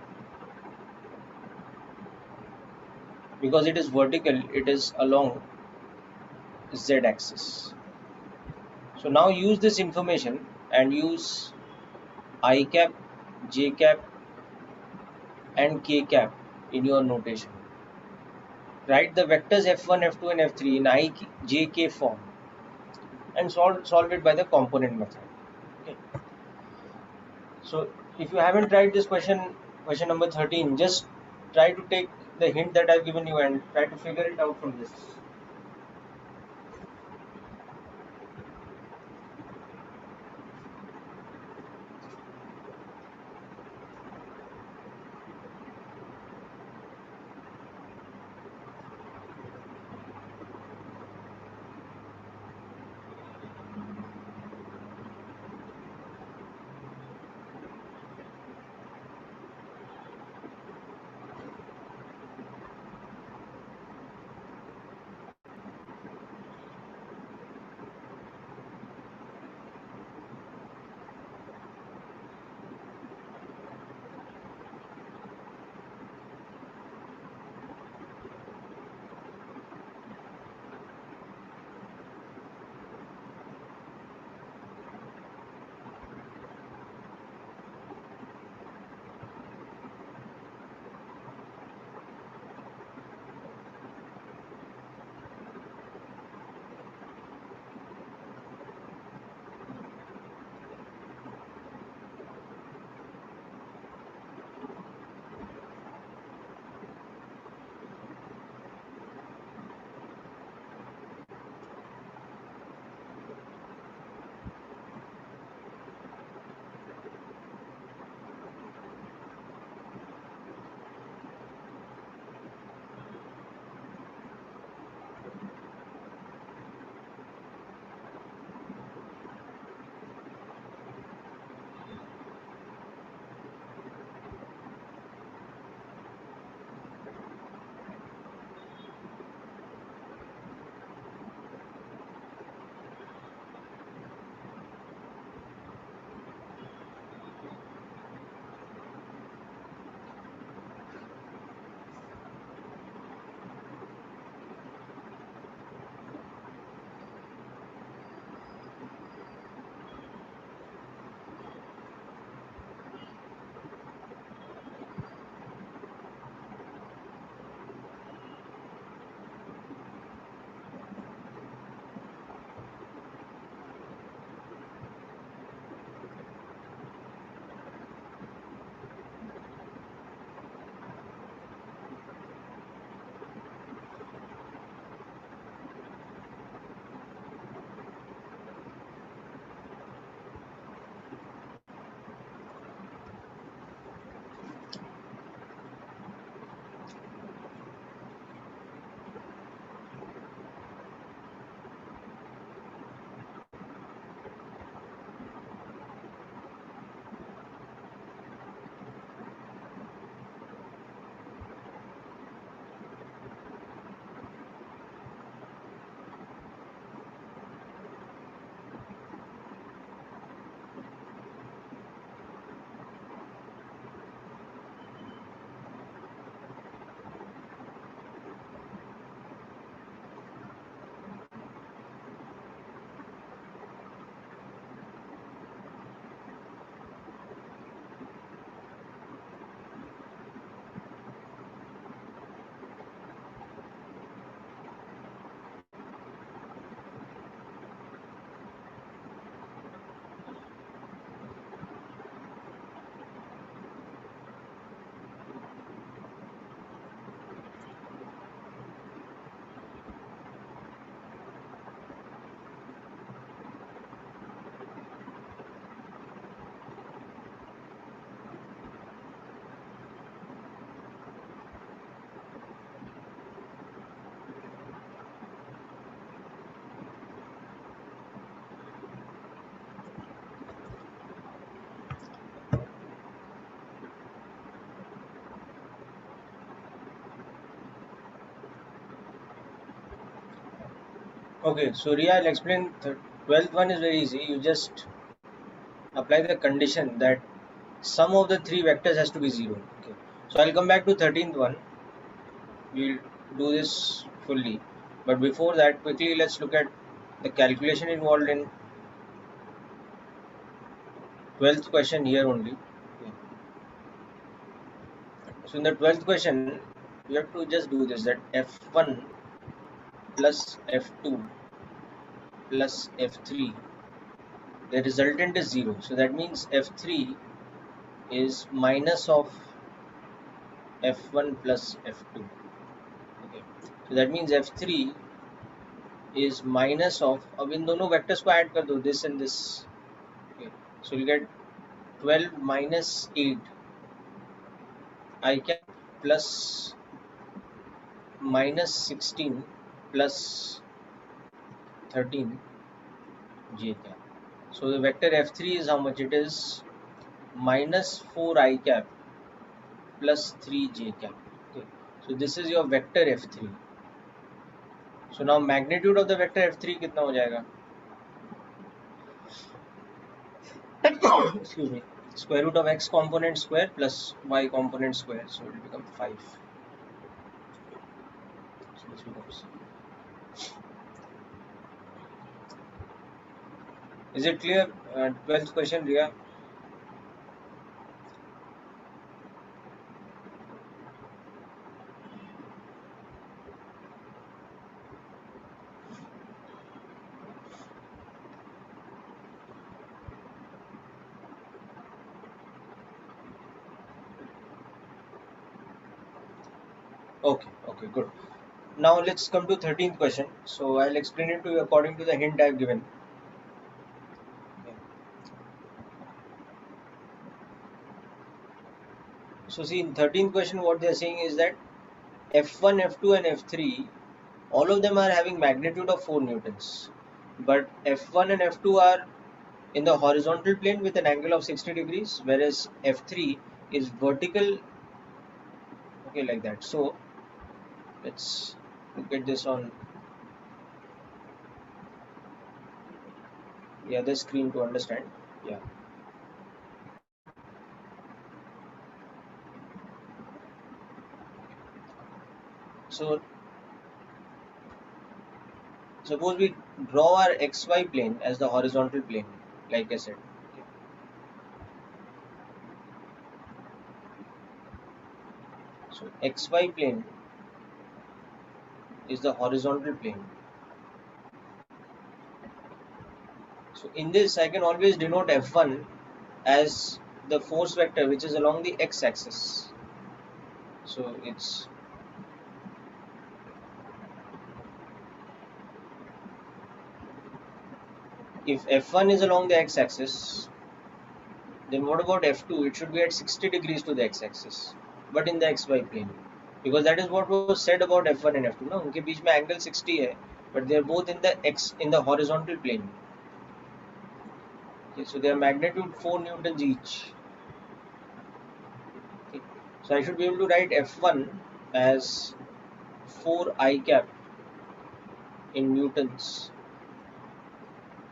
because it is vertical, it is along Z axis. So now use this information and use I cap, J cap and K cap in your notation. Write the vectors F1, F2 and F3 in I, J, K form and solve it by the component method. Okay. So if you haven't tried this question number 13, just try to take the hint that I've given you and try to figure it out from this. Okay, so Riya, I'll explain. The 12th one is very easy. You just apply the condition that sum of the three vectors has to be 0. Okay. So I'll come back to 13th one. We'll do this fully. But before that, quickly let's look at the calculation involved in 12th question here only. Okay. So in the 12th question, you have to just do this, that f1 plus f2 plus f3, the resultant is 0. So that means f3 is minus of f1 plus f2. Okay. So that means f3 is minus of, अब इन दोनों vectors को add कर दो, this and this. Okay. So you get 12 minus 8 I cap plus minus 16 plus 13 j cap. So the vector f3 is how much? It is minus 4 I cap plus 3 j cap. Okay. So this is your vector f3. So now magnitude of the vector f3 कितना हो जाएगा? Excuse me. Square root of x component square plus y component square. So it will become 5. So this becomes. Is it clear? 12th question, Riya. Okay, okay, good. Now let's come to 13th question. So I'll explain it to you according to the hint I've given. Okay. So see, in 13th question what they are saying is that f1, f2 and f3, all of them are having magnitude of 4 newtons. But f1 and f2 are in the horizontal plane with an angle of 60 degrees, whereas f3 is vertical. Okay, like that. So let's look at this on the other screen to understand. Yeah. So suppose we draw our xy plane as the horizontal plane, like I said. Okay. So xy plane is the horizontal plane. So in this I can always denote f1 as the force vector which is along the x-axis. So it's if f1 is along the x-axis, then what about f2? It should be at 60 degrees to the x-axis, but in the xy plane, because that is what was said about f1 and f2. ना उनके बीच में angle 60 है, but they are both in the horizontal plane. Okay, so they are magnitude 4 newtons each. Okay, so I should be able to write f1 as 4 I cap in newtons.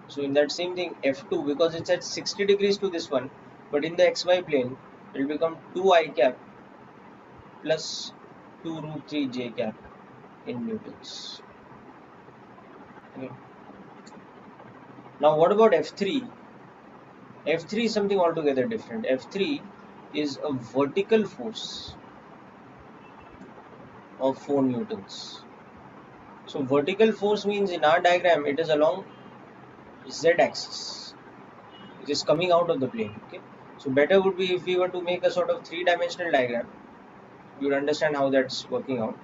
So in that same thing, f2, because it's at 60 degrees to this one, but in the xy plane, it will become 2 I cap plus 2 root 3 j cap in newtons. Okay. Now what about f3? f3 is something altogether different. f3 is a vertical force of 4 newtons. So vertical force means in our diagram it is along z axis. It is coming out of the plane. Okay. So better would be if we were to make a sort of 3-dimensional diagram. You would understand how that's working out.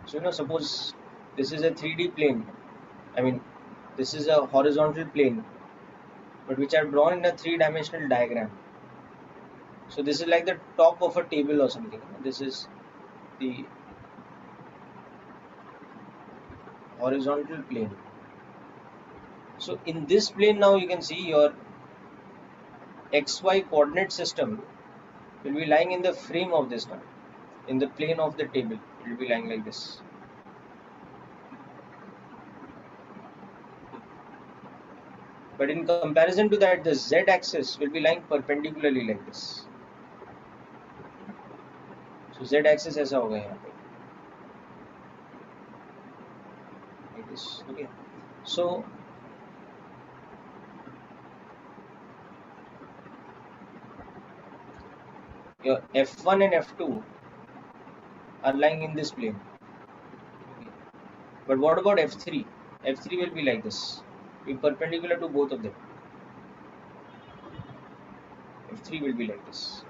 So suppose this is a 3D plane. I mean, this is a horizontal plane, but which I've drawn in a 3-dimensional diagram. So this is like the top of a table or something. This is the horizontal plane. So in this plane now you can see your XY coordinate system will be lying in the frame of this one. In the plane of the table, it will be lying like this. But in comparison to that, the z axis will be lying perpendicularly like this. So z axis ऐसा होगा यहाँ पे like this. Okay. So your f1 and f2 are lying in this plane. Okay. But what about f3? F3 will be like this, be perpendicular to both of them. F3 will be like this.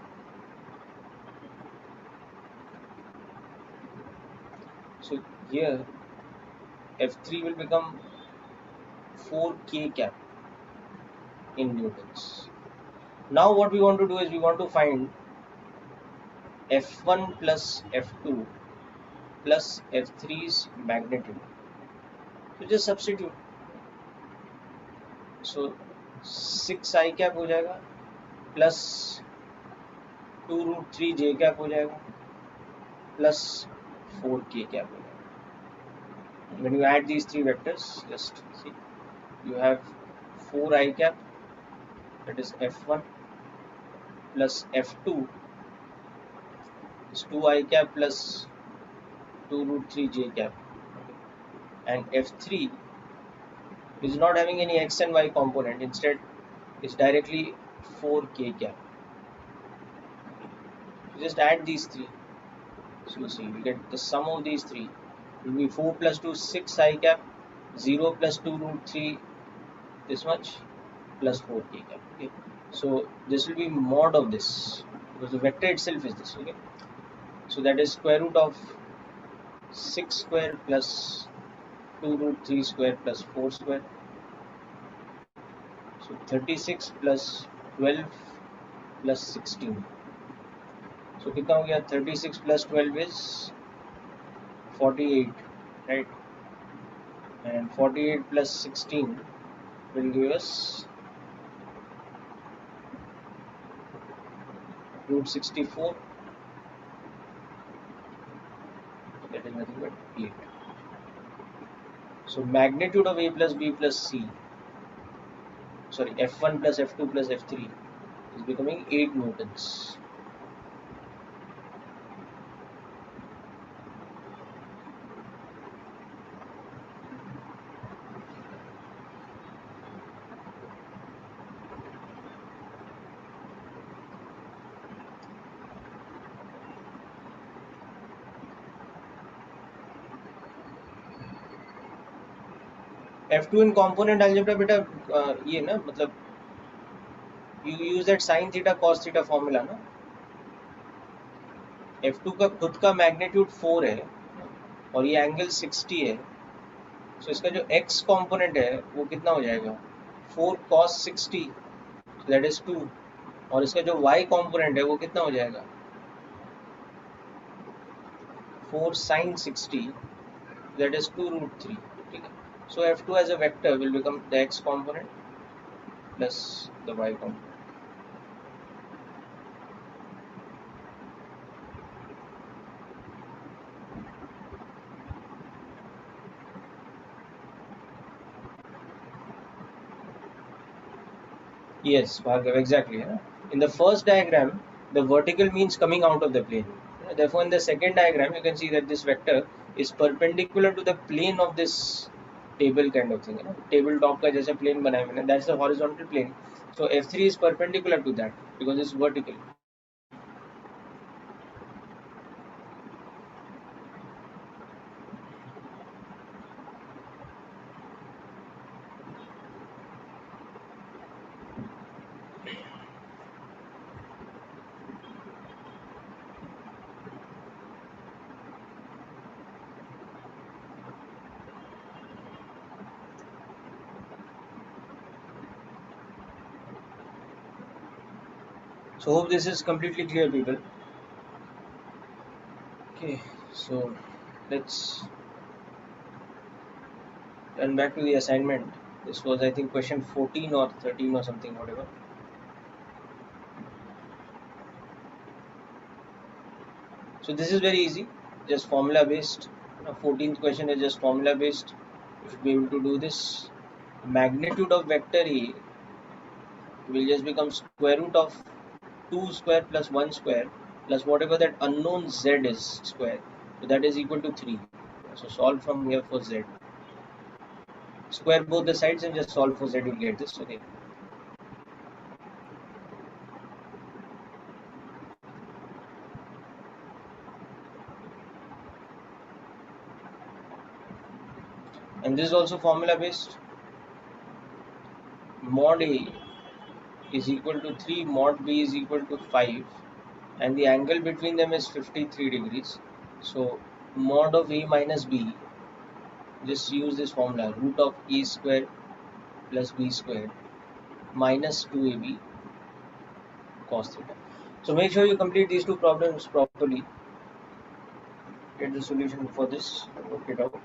So here F3 will become 4k cap in newtons. Now what we want to do is we want to find F1 plus F2 plus F3's magnitude. So just substitute. So 6 I cap हो जाएगा plus 2 root 3 j cap हो जाएगा plus 4k cap हो जाएगा. When you add these three vectors, just see, you have 4 I cap, that is F1, plus F2 is 2 I cap plus 2 root 3 j cap, and F3 is not having any x and y component, instead is directly 4k cap. Just add these three, so you see we get the sum of these three will be 4 plus 2 6 I cap, 0 plus 2 root 3 this much plus 4k cap. Okay, so this will be mod of this because the vector itself is this. Okay, so that is square root of 6 square plus 2 root 3 square plus 4 square. So 36 plus 12 plus 16. So कितना हो गया? 36 plus 12 is 48, right? And 48 plus 16 will give us root 64. That is nothing but 8. So magnitude of A plus B plus C, sorry, F1 plus F2 plus F3 is becoming 8 newtons. F2 in component algebra बेटा ये ना मतलब you use that sin theta cos theta formula ना. F2 का खुद का magnitude 4 है और ये एंगल 60 है, so इसका जो x कंपोनेंट है वो कितना हो जाएगा? 4 cos 60, so that is 2, और इसका जो y कंपोनेंट है वो कितना हो जाएगा? 4 sin 60, that is 2 root 3. ठीक है, so F2 as a vector will become the x component plus the y component. Yes, Bhargav, exactly. Yeah? In the first diagram, the vertical means coming out of the plane. Therefore, in the second diagram, you can see that this vector is perpendicular to the plane of this table kind of thing. You know? Table top का जैसे plane बनाया मैंने, that's the horizontal plane. So F3 is perpendicular to that because it's vertical. So hope this is completely clear, people. Okay, so let's turn back to the assignment. This was, I think, question 14 or 13 or something, whatever. So this is very easy, just formula based. 14th question is just formula based. You should be able to do this. magnitude of vector A will just become square root of 2 square plus 1 square plus whatever that unknown z is square. So that is equal to 3. So solve from here for z. Square both the sides and just solve for z, you'll get this. Okay. And this is also formula based. Mod A is equal to 3, mod B is equal to 5, and the angle between them is 53 degrees. So mod of A minus B, just use this formula, root of A square plus B square minus 2AB cos theta. So make sure you complete these two problems properly. Get the solution for this, work it out.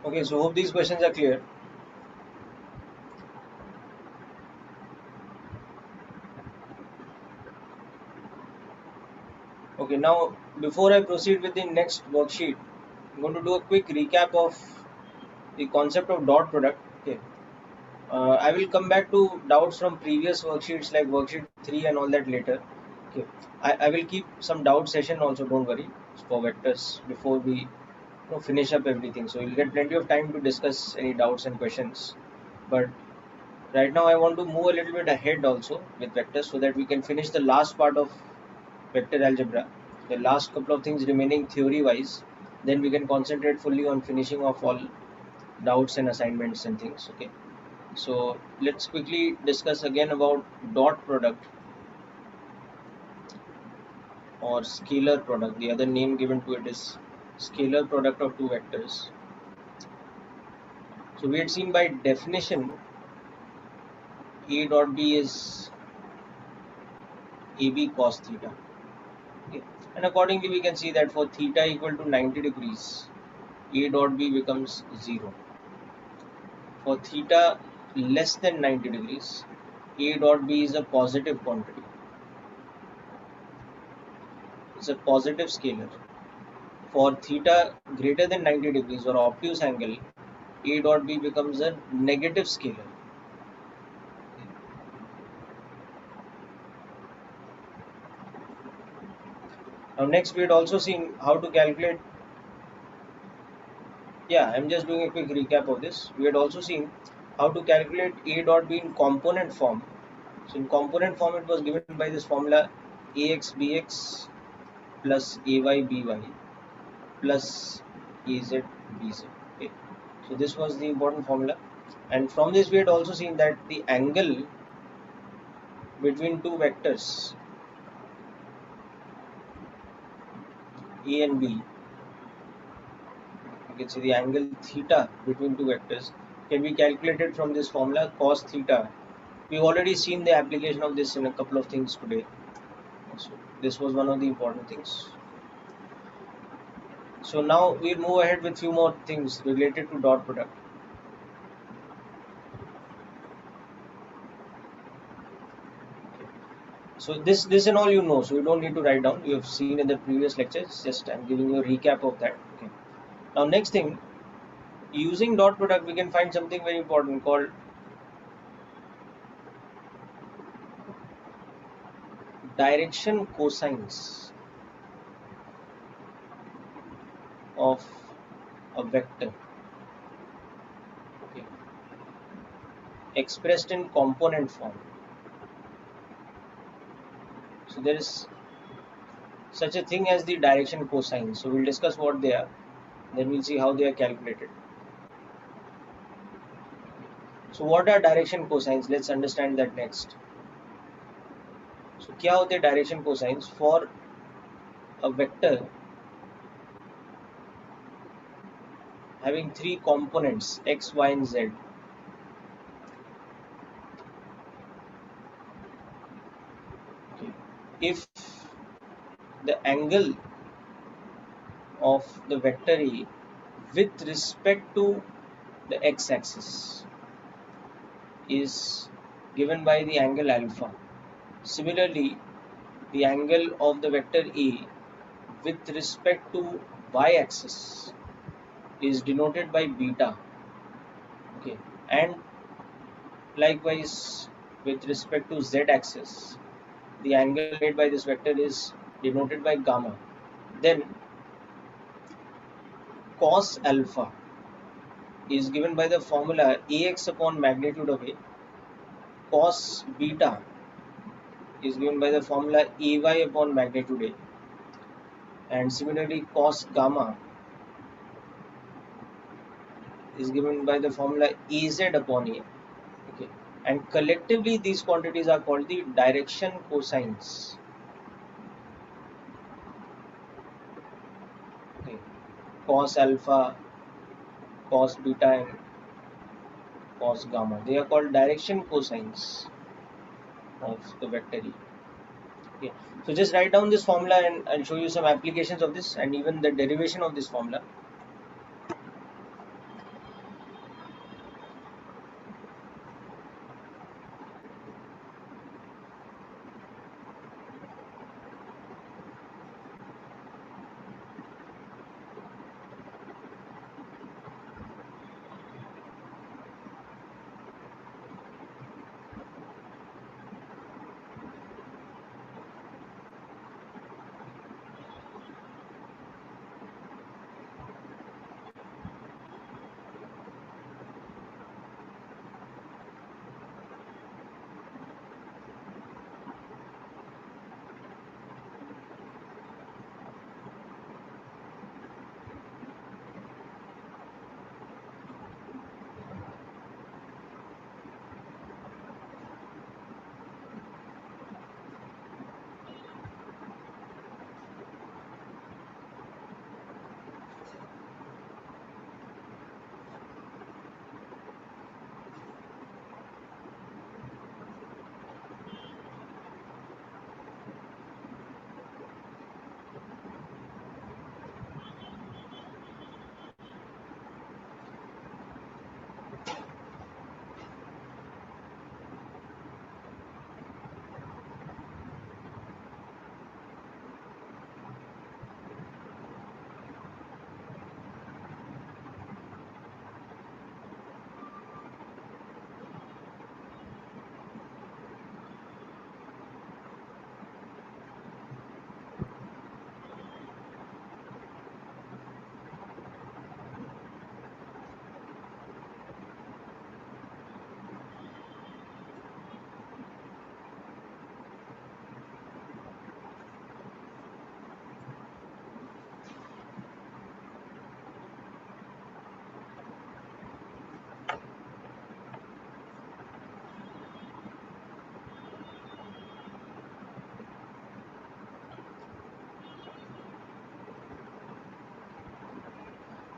Okay, so hope these questions are clear. Okay, now before I proceed with the next worksheet, I'm going to do a quick recap of the concept of dot product. Okay, I will come back to doubts from previous worksheets like worksheet 3 and all that later. Okay, I will keep some doubt session also, don't worry, for vectors before we finish up everything. So you'll get plenty of time to discuss any doubts and questions. But right now I want to move a little bit ahead also with vectors so that we can finish the last part of vector algebra. The last couple of things remaining theory wise, then we can concentrate fully on finishing off all doubts and assignments and things. Okay, so let's quickly discuss again about dot product or scalar product. The other name given to it is scalar product of two vectors. So we had seen by definition A dot B is AB cos theta. Okay. And accordingly we can see that for theta equal to 90 degrees, A dot B becomes 0. For theta less than 90 degrees, A dot B is a positive quantity. It's a positive scalar. For theta greater than 90 degrees or obtuse angle, A dot B becomes a negative scalar. Now next we had also seen how to calculate. Yeah, I'm just doing a quick recap of this. We had also seen how to calculate A dot B in component form. So in component form it was given by this formula AX BX plus AY BY plus AZ BZ. Okay. So this was the important formula, and from this we had also seen that the angle between two vectors A and B, you can see the angle theta between two vectors can be calculated from this formula cos theta. We've already seen the application of this in a couple of things today. So this was one of the important things. So now we'll move ahead with few more things related to dot product. So this and all you know, so you don't need to write down. You have seen in the previous lectures. Just I'm giving you a recap of that. Okay. Now next thing, using dot product, we can find something very important called direction cosines of a vector. Okay. Expressed in component form. So there is such a thing as the direction cosines. So we'll discuss what they are. Then we'll see how they are calculated. So what are direction cosines? Let's understand that next. So क्या होते हैं direction cosines for a vector having three components x, y and z. if the angle of the vector A with respect to the x-axis is given by the angle alpha. Similarly, the angle of the vector A with respect to y-axis is denoted by beta. Okay, and likewise with respect to z-axis, the angle made by this vector is denoted by gamma. Then cos alpha is given by the formula ax upon magnitude of A. Cos beta is given by the formula ay upon magnitude A. And similarly cos gamma is given by the formula az upon A. Okay. And collectively these quantities are called the direction cosines. Okay. Cos alpha, cos beta and cos gamma. They are called direction cosines of the vector E. Okay. So just write down this formula and I'll show you some applications of this and even the derivation of this formula.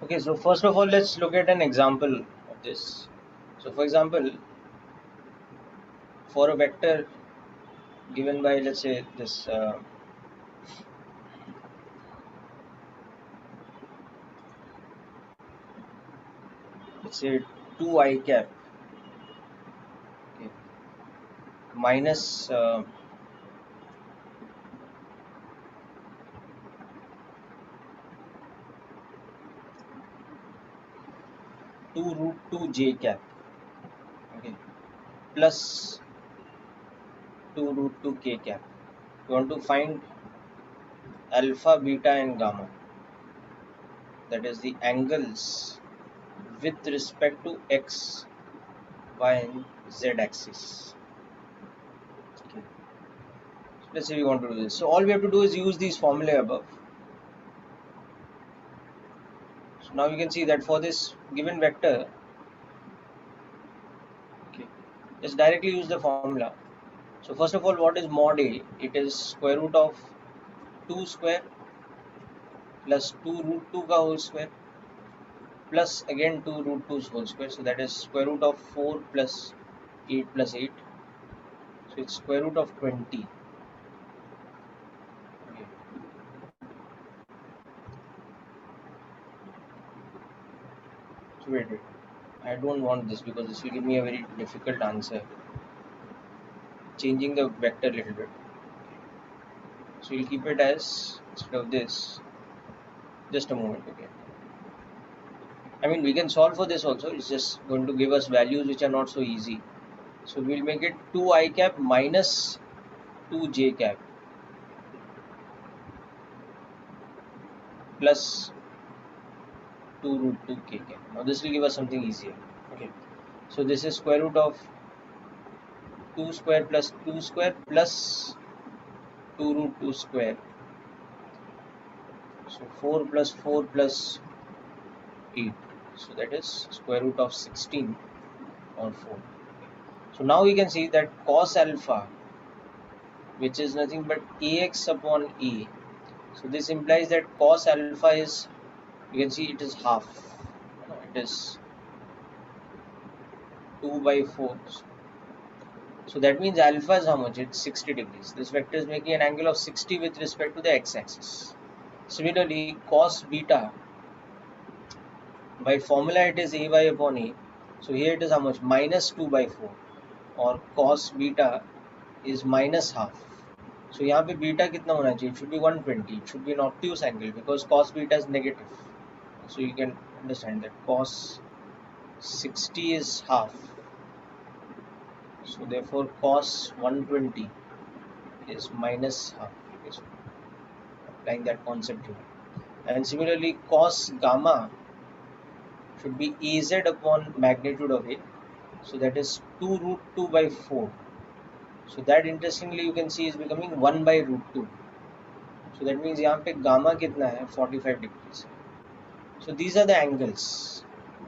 Okay, so first of all, let's look at an example of this. So, for example, for a vector given by, let's say, this, let's say 2 I cap, okay, minus 2 root 2 j cap, okay, plus 2 root 2 k cap. We want to find alpha, beta, and gamma. That is the angles with respect to x, y, and z axis. Okay. So let's say we want to do this. So all we have to do is use these formulae above. So now you can see that for this given vector, okay, just directly use the formula. So first of all, what is mod A? It is square root of 2 square plus 2 root 2 ka whole square plus again 2 root 2 whole square. So that is square root of 4 plus 8 plus 8. So it's square root of 20. wait. I don't want this because this will give me a very difficult answer. Changing the vector a little bit. So we'll keep it as, instead of this, just a moment, okay. I mean, we can solve for this also. It's just going to give us values which are not so easy. So we'll make it 2 I cap minus 2 j cap plus 2 root 2 k cap. Now this will give us something easier. Okay. So this is square root of 2 square plus 2 square plus 2 root 2 square. So 4 plus 4 plus 8. So that is square root of 16 or 4. So now we can see that cos alpha, which is nothing but ax upon a. So this implies that cos alpha is, you can see it is half. No, it is 2 by 4. So that means alpha is how much? It's 60 degrees. This vector is making an angle of 60 with respect to the x-axis. Similarly, cos beta, by formula it is ay upon a. So here it is how much? Minus 2 by 4. Or cos beta is minus half. So यहाँ पे beta कितना होना चाहिए? It should be 120. It should be an obtuse angle because cos beta is negative. So you can understand that cos 60 is half. So therefore cos 120 is minus half. Okay, so applying that concept here. And similarly cos gamma should be az upon magnitude of a. So that is 2 root 2 by 4. So that interestingly you can see is becoming 1 by root 2. So that means यहाँ पे gamma कितना है? 45 degrees. So these are the angles.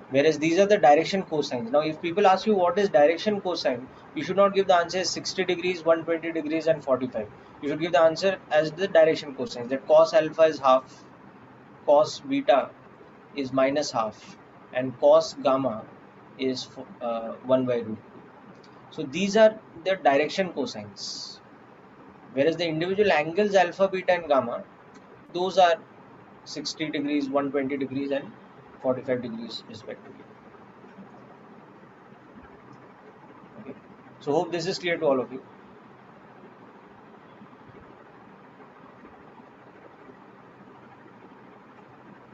Whereas these are the direction cosines. Now if people ask you what is direction cosine, you should not give the answer as 60 degrees, 120 degrees and 45. You should give the answer as the direction cosines. That cos alpha is half, cos beta is minus half and cos gamma is 1 by root 2. So these are the direction cosines. Whereas the individual angles alpha, beta and gamma, those are 60 degrees, 120 degrees and 45 degrees respectively. Okay. So hope this is clear to all of you.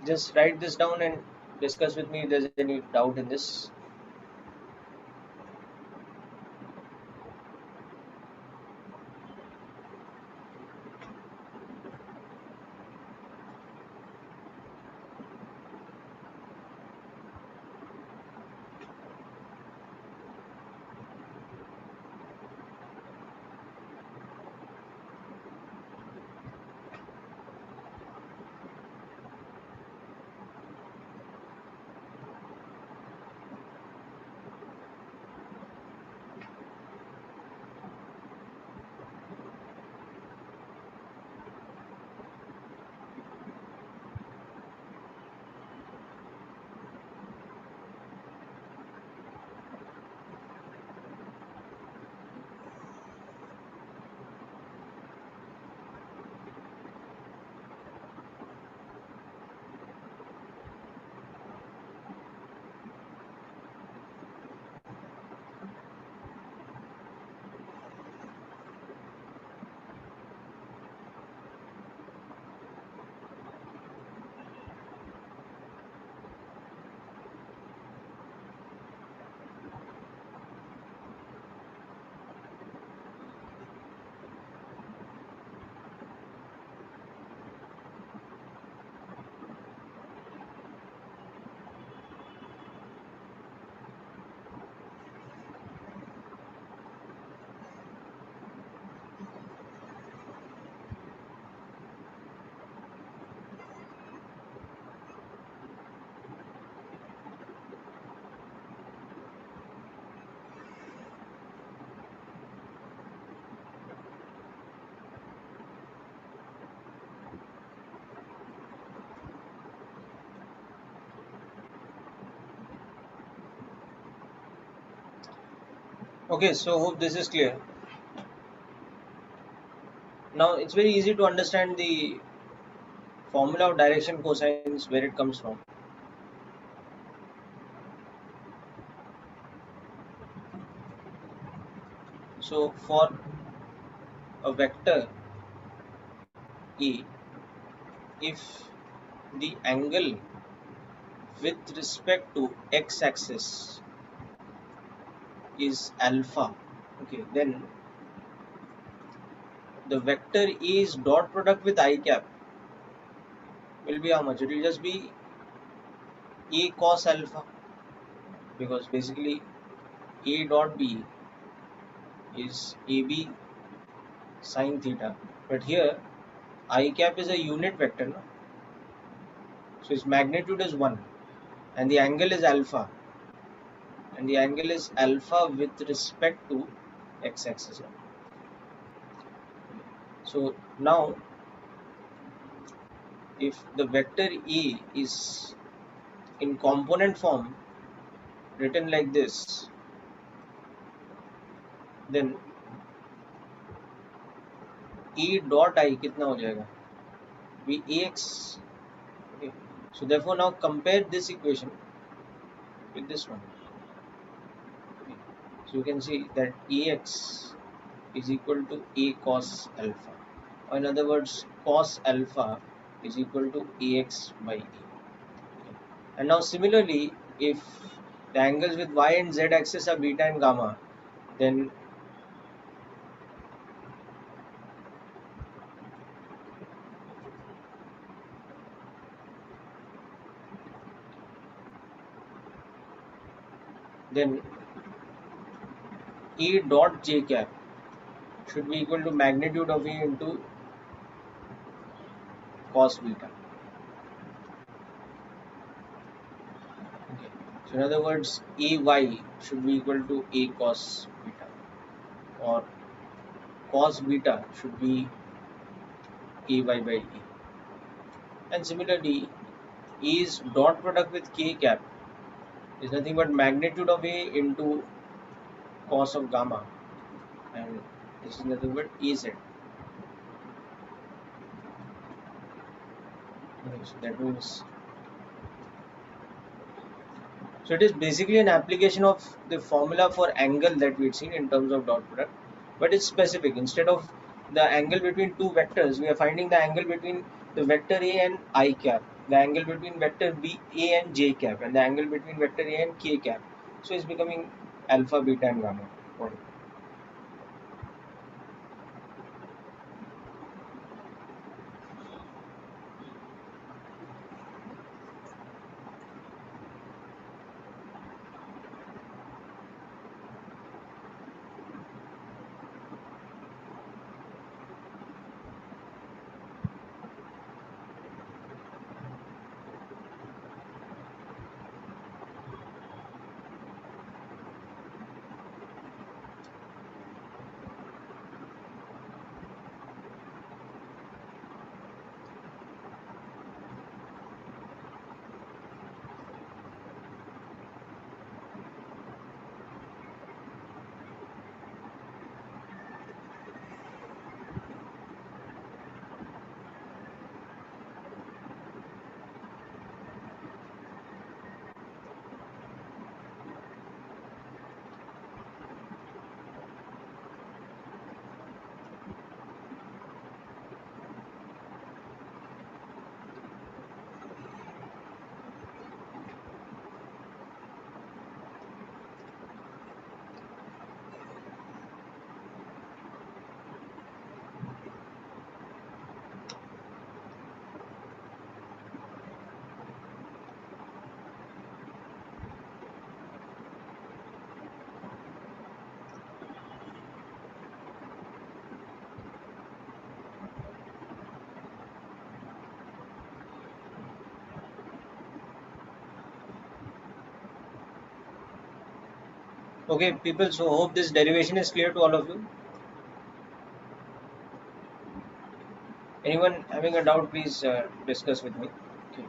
Just write this down and discuss with me if there's any doubt in this. Okay, so hope this is clear. Now it's very easy to understand the formula of direction cosines, where it comes from. So for a vector A, if the angle with respect to x-axis is alpha, okay, then the vector A is dot product with I cap will be how much? It will just be A cos alpha, because basically A dot B is AB sin theta, but here I cap is a unit vector, no? So its magnitude is 1 and the angle is alpha, and the angle is alpha with respect to x-axis. So now if the vector A is in component form written like this, then A dot I कितना हो जाएगा? Be Ax. Okay. So therefore now compare this equation with this one. Okay. So you can see that Ax is equal to A cos alpha. Or in other words, cos alpha is equal to Ax by A. Okay. And now similarly, if the angles with y and z axis are beta and gamma, then A dot j cap should be equal to magnitude of A into cos beta. Okay. So in other words, AY should be equal to A cos beta, or cos beta should be AY by A. And similarly, A's dot product with K cap is nothing but magnitude of A into cos of gamma, and this is nothing but Az. Okay, so that means, so it is basically an application of the formula for angle that we had seen in terms of dot product, but it's specific. Instead of the angle between two vectors, we are finding the angle between the vector A and I cap, the angle between vector B A and J cap, and the angle between vector A and K cap. So it's becoming alpha, beta, and gamma. Okay, people, so hope this derivation is clear to all of you. Anyone having a doubt, please discuss with me. Okay.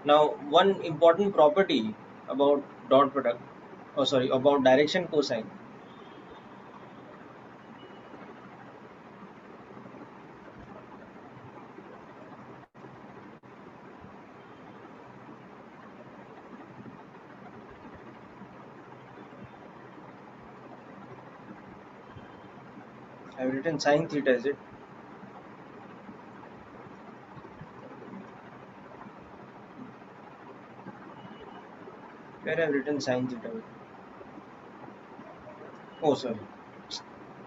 Now, one important property about dot product, oh sorry, about direction cosine. I've written sine theta, is it? Where I've written sine theta? Oh, sorry.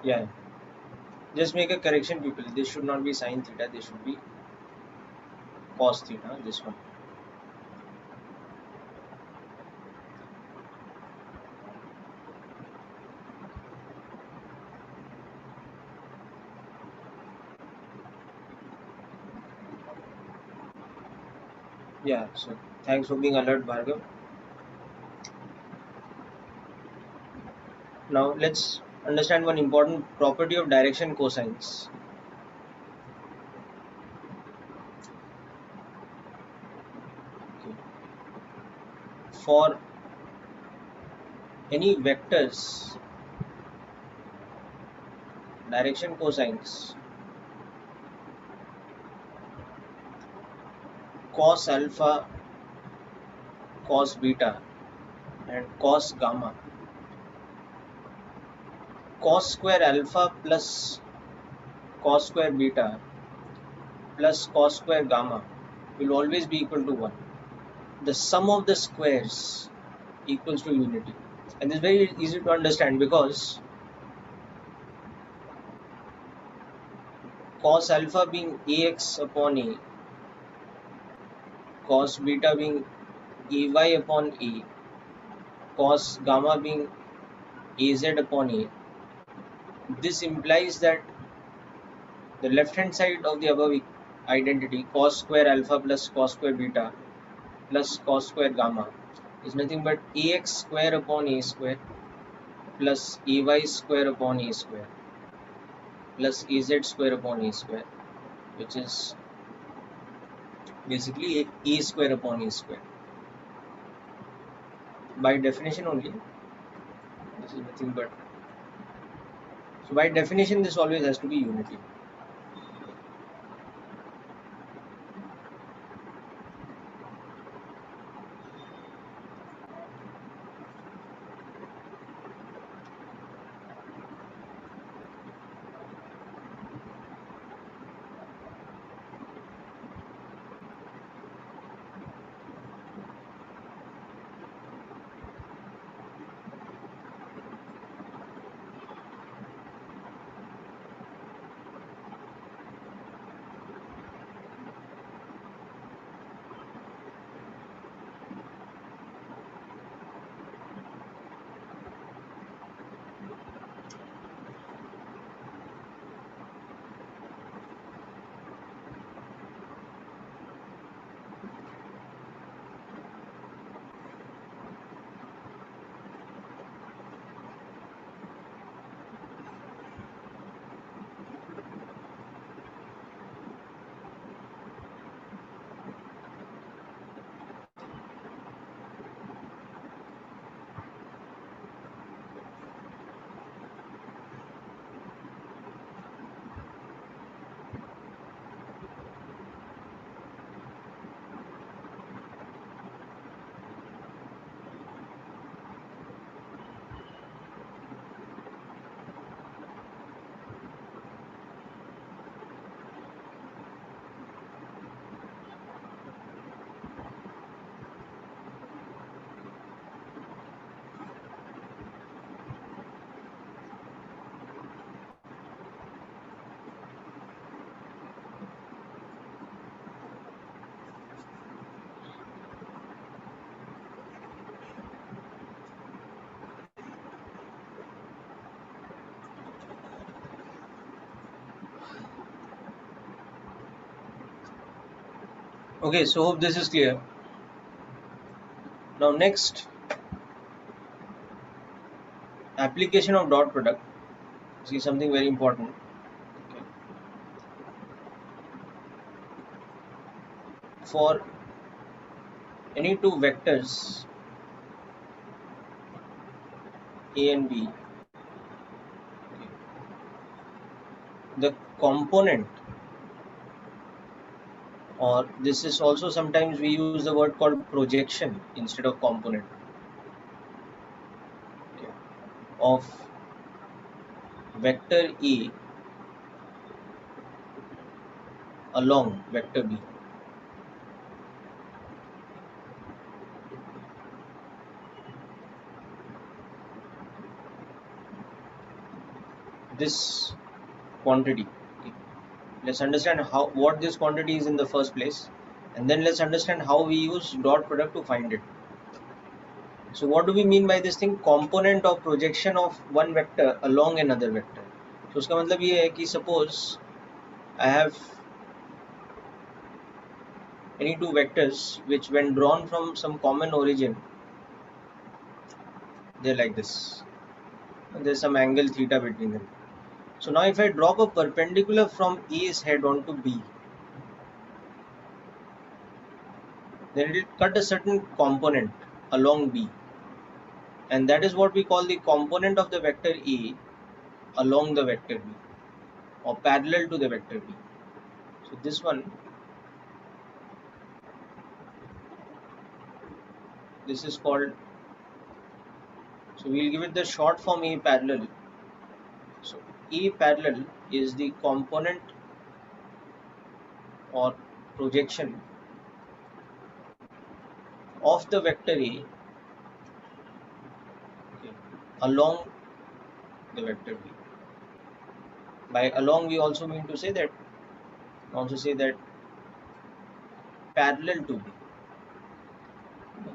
Yeah. Just make a correction, people. This should not be sine theta. This should be cos theta. This one. Yeah. So thanks for being alert, Bhargav. Now let's understand one important property of direction cosines. Okay. For any vectors, direction cosines, cos alpha, cos beta, and cos gamma. Cos square alpha plus cos square beta plus cos square gamma will always be equal to 1. The sum of the squares equals to unity. And this is very easy to understand because cos alpha being ax upon a, cos beta being ay upon a, cos gamma being az upon a. This implies that the left hand side of the above identity, cos square alpha plus cos square beta plus cos square gamma, is nothing but ax square upon a square plus ay square upon a square plus az square upon a square, which is basically a square upon a square. By definition only, this is nothing but, so by definition this always has to be unity. Okay, so hope this is clear. Now next, application of dot product. See something very important. Okay. For any two vectors a and b, okay, the component, or this is also sometimes we use the word called projection instead of component, okay, of vector A along vector B. This quantity. Okay. Let's understand what this quantity is in the first place, and then let's understand how we use dot product to find it. So what do we mean by this thing? Component of projection of one vector along another vector. So उसका मतलब ये है कि suppose I have any two vectors which when drawn from some common origin, they're like this. And there's some angle theta between them. So now if I drop a perpendicular from A's head onto B, then it will cut a certain component along B, and that is what we call the component of the vector A along the vector B, or parallel to the vector B. So this one, this is called, so we'll give it the short form A parallel. So A parallel is the component or projection of the vector A, okay, along the vector B. By along we also mean to say that, parallel to B,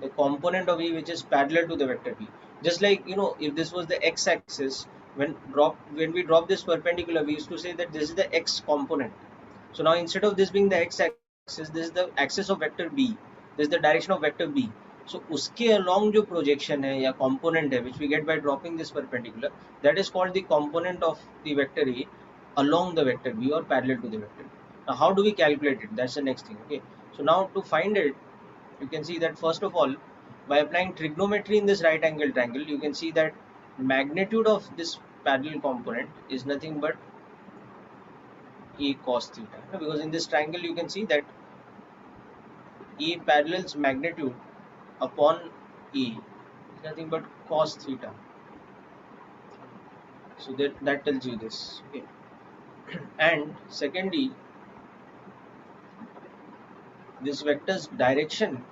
the component of E which is parallel to the vector B. Just like, if this was the x-axis, when we drop this perpendicular, we used to say that this is the x component. So now instead of this being the x-axis, this is the axis of vector B. This is the direction of vector B. So उसके along जो projection है या component है which we get by dropping this perpendicular, that is called the component of the vector A along the vector B or parallel to the vector B. Now how do we calculate it? That's the next thing. Okay. So now to find it, you can see that first of all, by applying trigonometry in this right angle triangle, you can see that magnitude of this parallel component is nothing but A cos theta, because in this triangle you can see that A parallel's magnitude upon A is nothing but cos theta. So that tells you this. Okay. And secondly, this vector's direction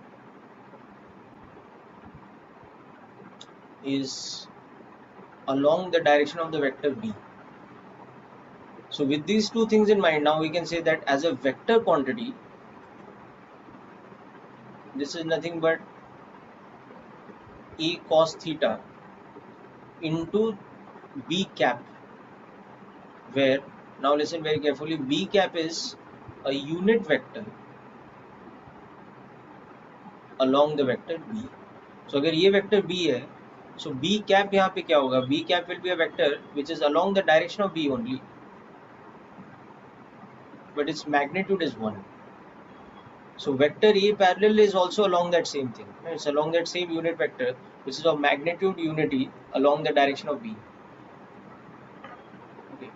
is along the direction of the vector B. So with these two things in mind, now we can say that as a vector quantity, this is nothing but A cos theta into B cap, where, now listen very carefully, B cap is a unit vector along the vector B. So अगर ये vector B है, so B cap यहाँ पे क्या होगा? B cap will be a vector which is along the direction of B only, but its magnitude is 1. So vector A parallel is also along that same thing. It's along that same unit vector which is of magnitude unity along the direction of B. Okay.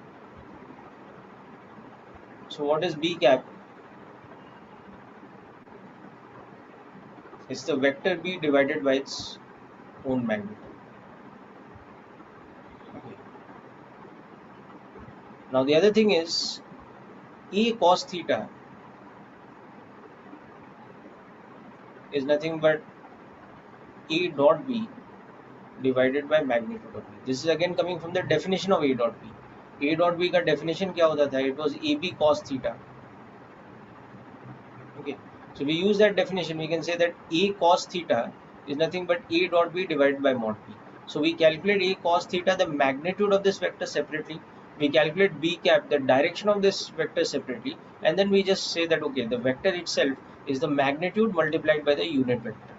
So what is B cap? It's the vector B divided by its own magnitude. Okay. Now the other thing is A cos theta is nothing but A dot B divided by magnitude of B. This is again coming from the definition of A dot B. A dot B का definition क्या होता था? It was AB cos theta. Okay. So we use that definition. We can say that A cos theta is nothing but A dot B divided by mod B. So we calculate A cos theta, the magnitude of this vector, separately. We calculate B cap, the direction of this vector, separately, and then we just say that okay, the vector itself is the magnitude multiplied by the unit vector.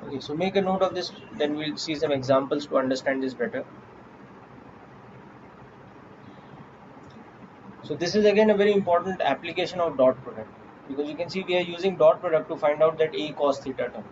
Okay, so make a note of this, then we'll see some examples to understand this better. So this is again a very important application of dot product, because you can see we are using dot product to find out that A cos theta term.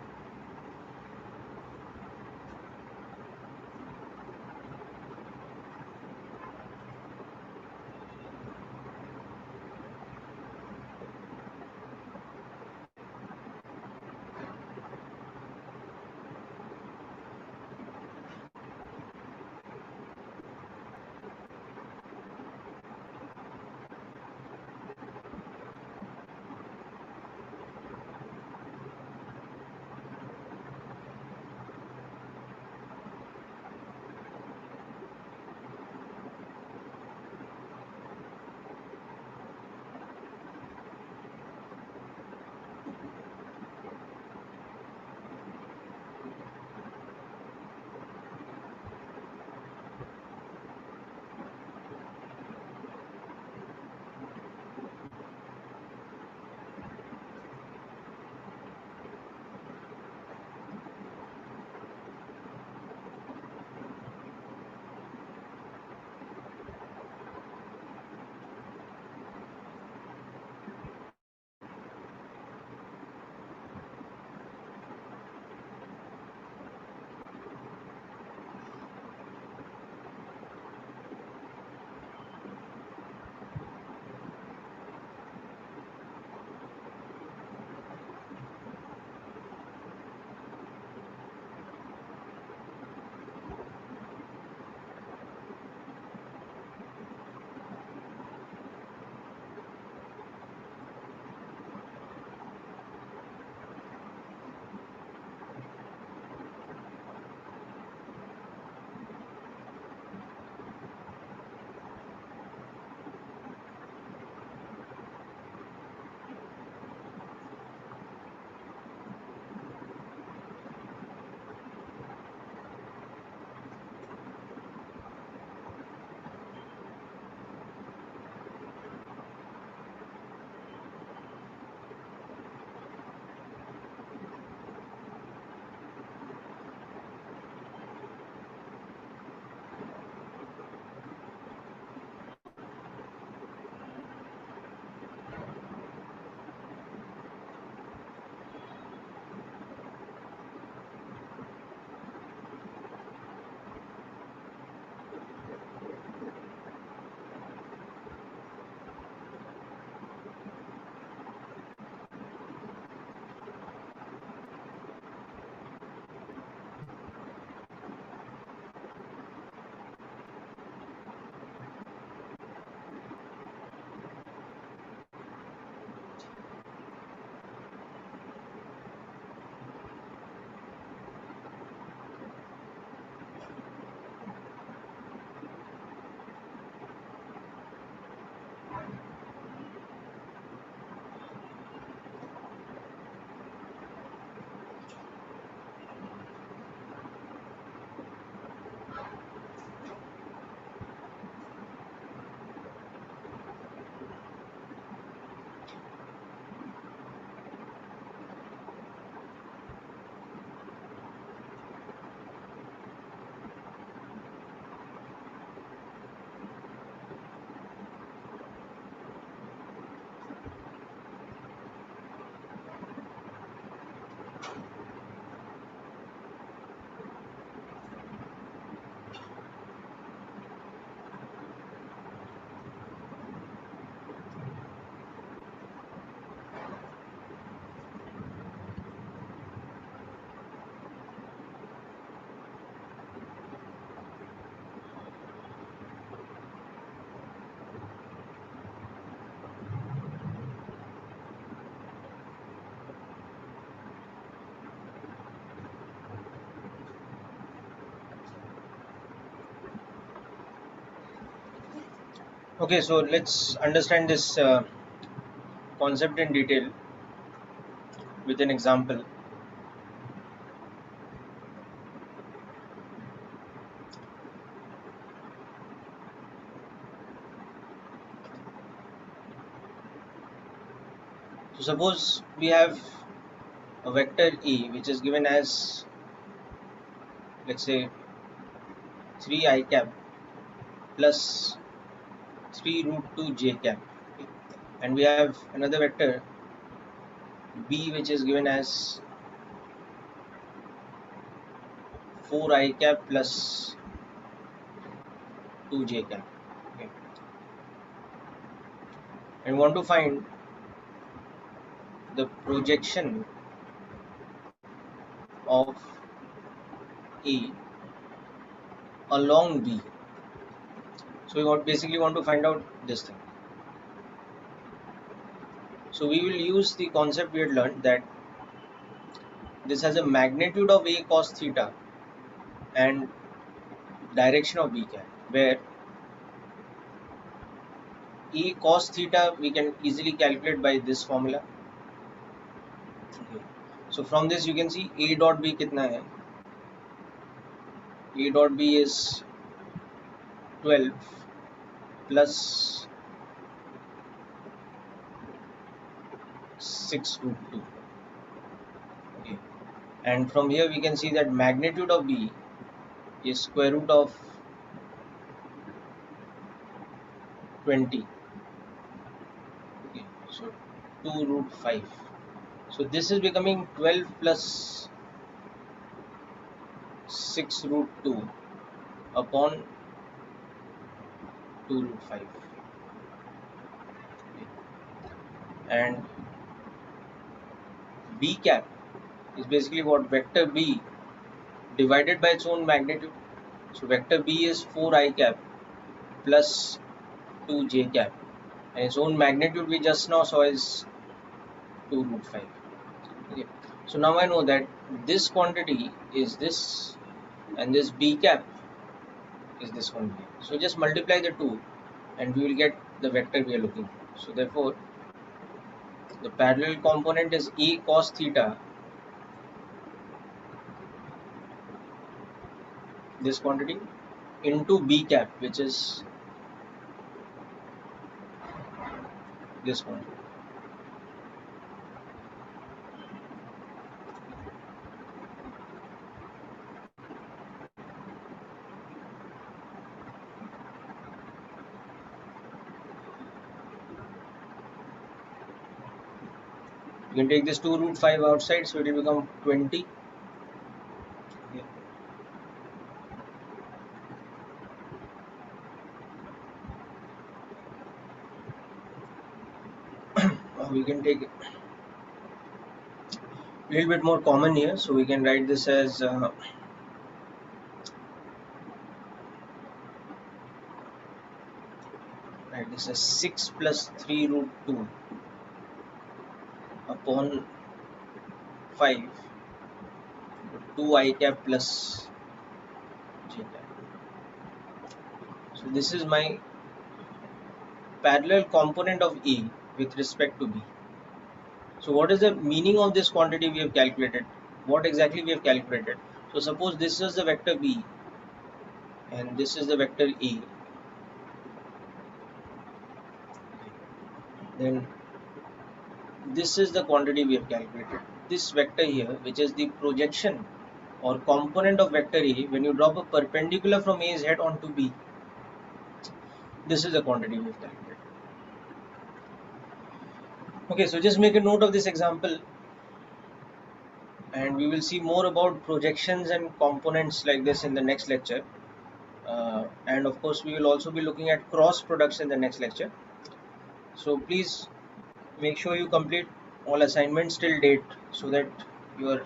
Okay, so let's understand this concept in detail with an example. So suppose we have a vector E which is given as, let's say, 3 I cap plus 3 root 2 j cap. Okay. And we have another vector B which is given as 4 I cap plus 2 j cap. Okay. And we want to find the projection of E along B. So we basically want to find out this thing. So we will use the concept we had learned, that this has a magnitude of A cos theta and direction of B cap, where E cos theta we can easily calculate by this formula. Okay. So from this you can see A dot B kitna hai. A dot B is 12 plus 6 root 2. Okay. And from here we can see that magnitude of B is square root of 20. Okay. So 2 root 5. So this is becoming 12 plus 6 root 2 upon 2 root 5. Okay. And B cap is basically what? Vector B divided by its own magnitude. So vector B is 4 I cap plus 2 j cap, and its own magnitude we just now saw is 2 root 5. Okay. So now I know that this quantity is this, and this B cap is this one here. So just multiply the two and we will get the vector we are looking for. So therefore the parallel component is E cos theta, this quantity, into B cap, which is this quantity. You can take this 2 root 5 outside, so it will become 20. Okay. We can take a little bit more common here, so we can write this as write this as 6 plus 3 root 2 upon 5 2 I cap plus j cap. So this is my parallel component of E with respect to B. So what is the meaning of this quantity we have calculated? What exactly we have calculated? So suppose this is the vector B and this is the vector E. Then this is the quantity we have calculated. This vector here, which is the projection or component of vector A, when you drop a perpendicular from A's head onto B, this is the quantity we have calculated. Okay, so just make a note of this example, and we will see more about projections and components like this in the next lecture. And of course we will also be looking at cross products in the next lecture. So please make sure you complete all assignments till date, so that you are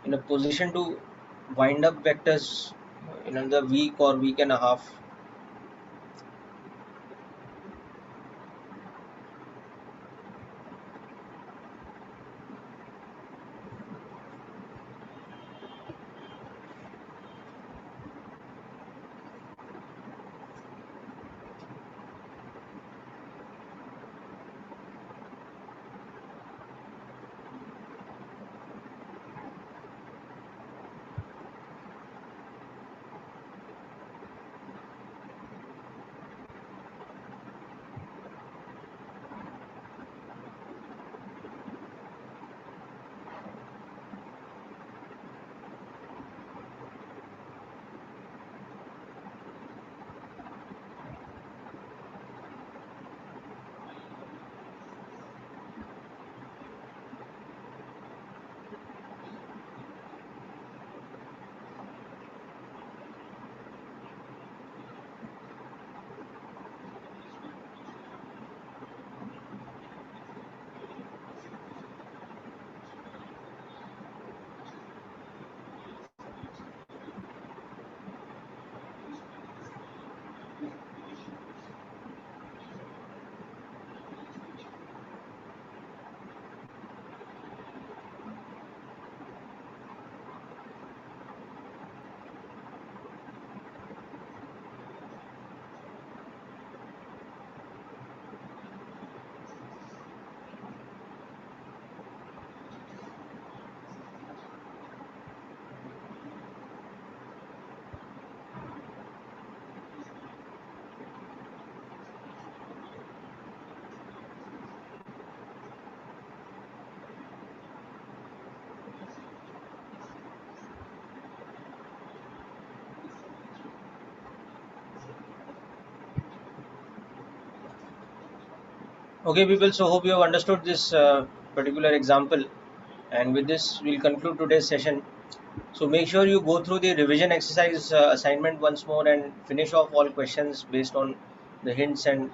in a position to wind up vectors in another week or week and a half. Okay, people, so hope you have understood this particular example, and with this we'll conclude today's session. So make sure you go through the revision exercise assignment once more and finish off all questions based on the hints and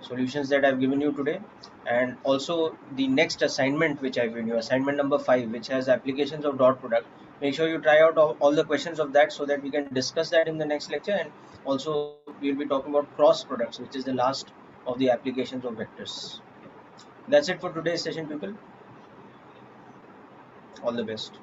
solutions that I've given you today. And also the next assignment which I've given you, assignment number 5, which has applications of dot product. Make sure you try out all the questions of that so that we can discuss that in the next lecture. And also we'll be talking about cross products, which is the last of the applications of vectors. That's it for today's session, people. All the best.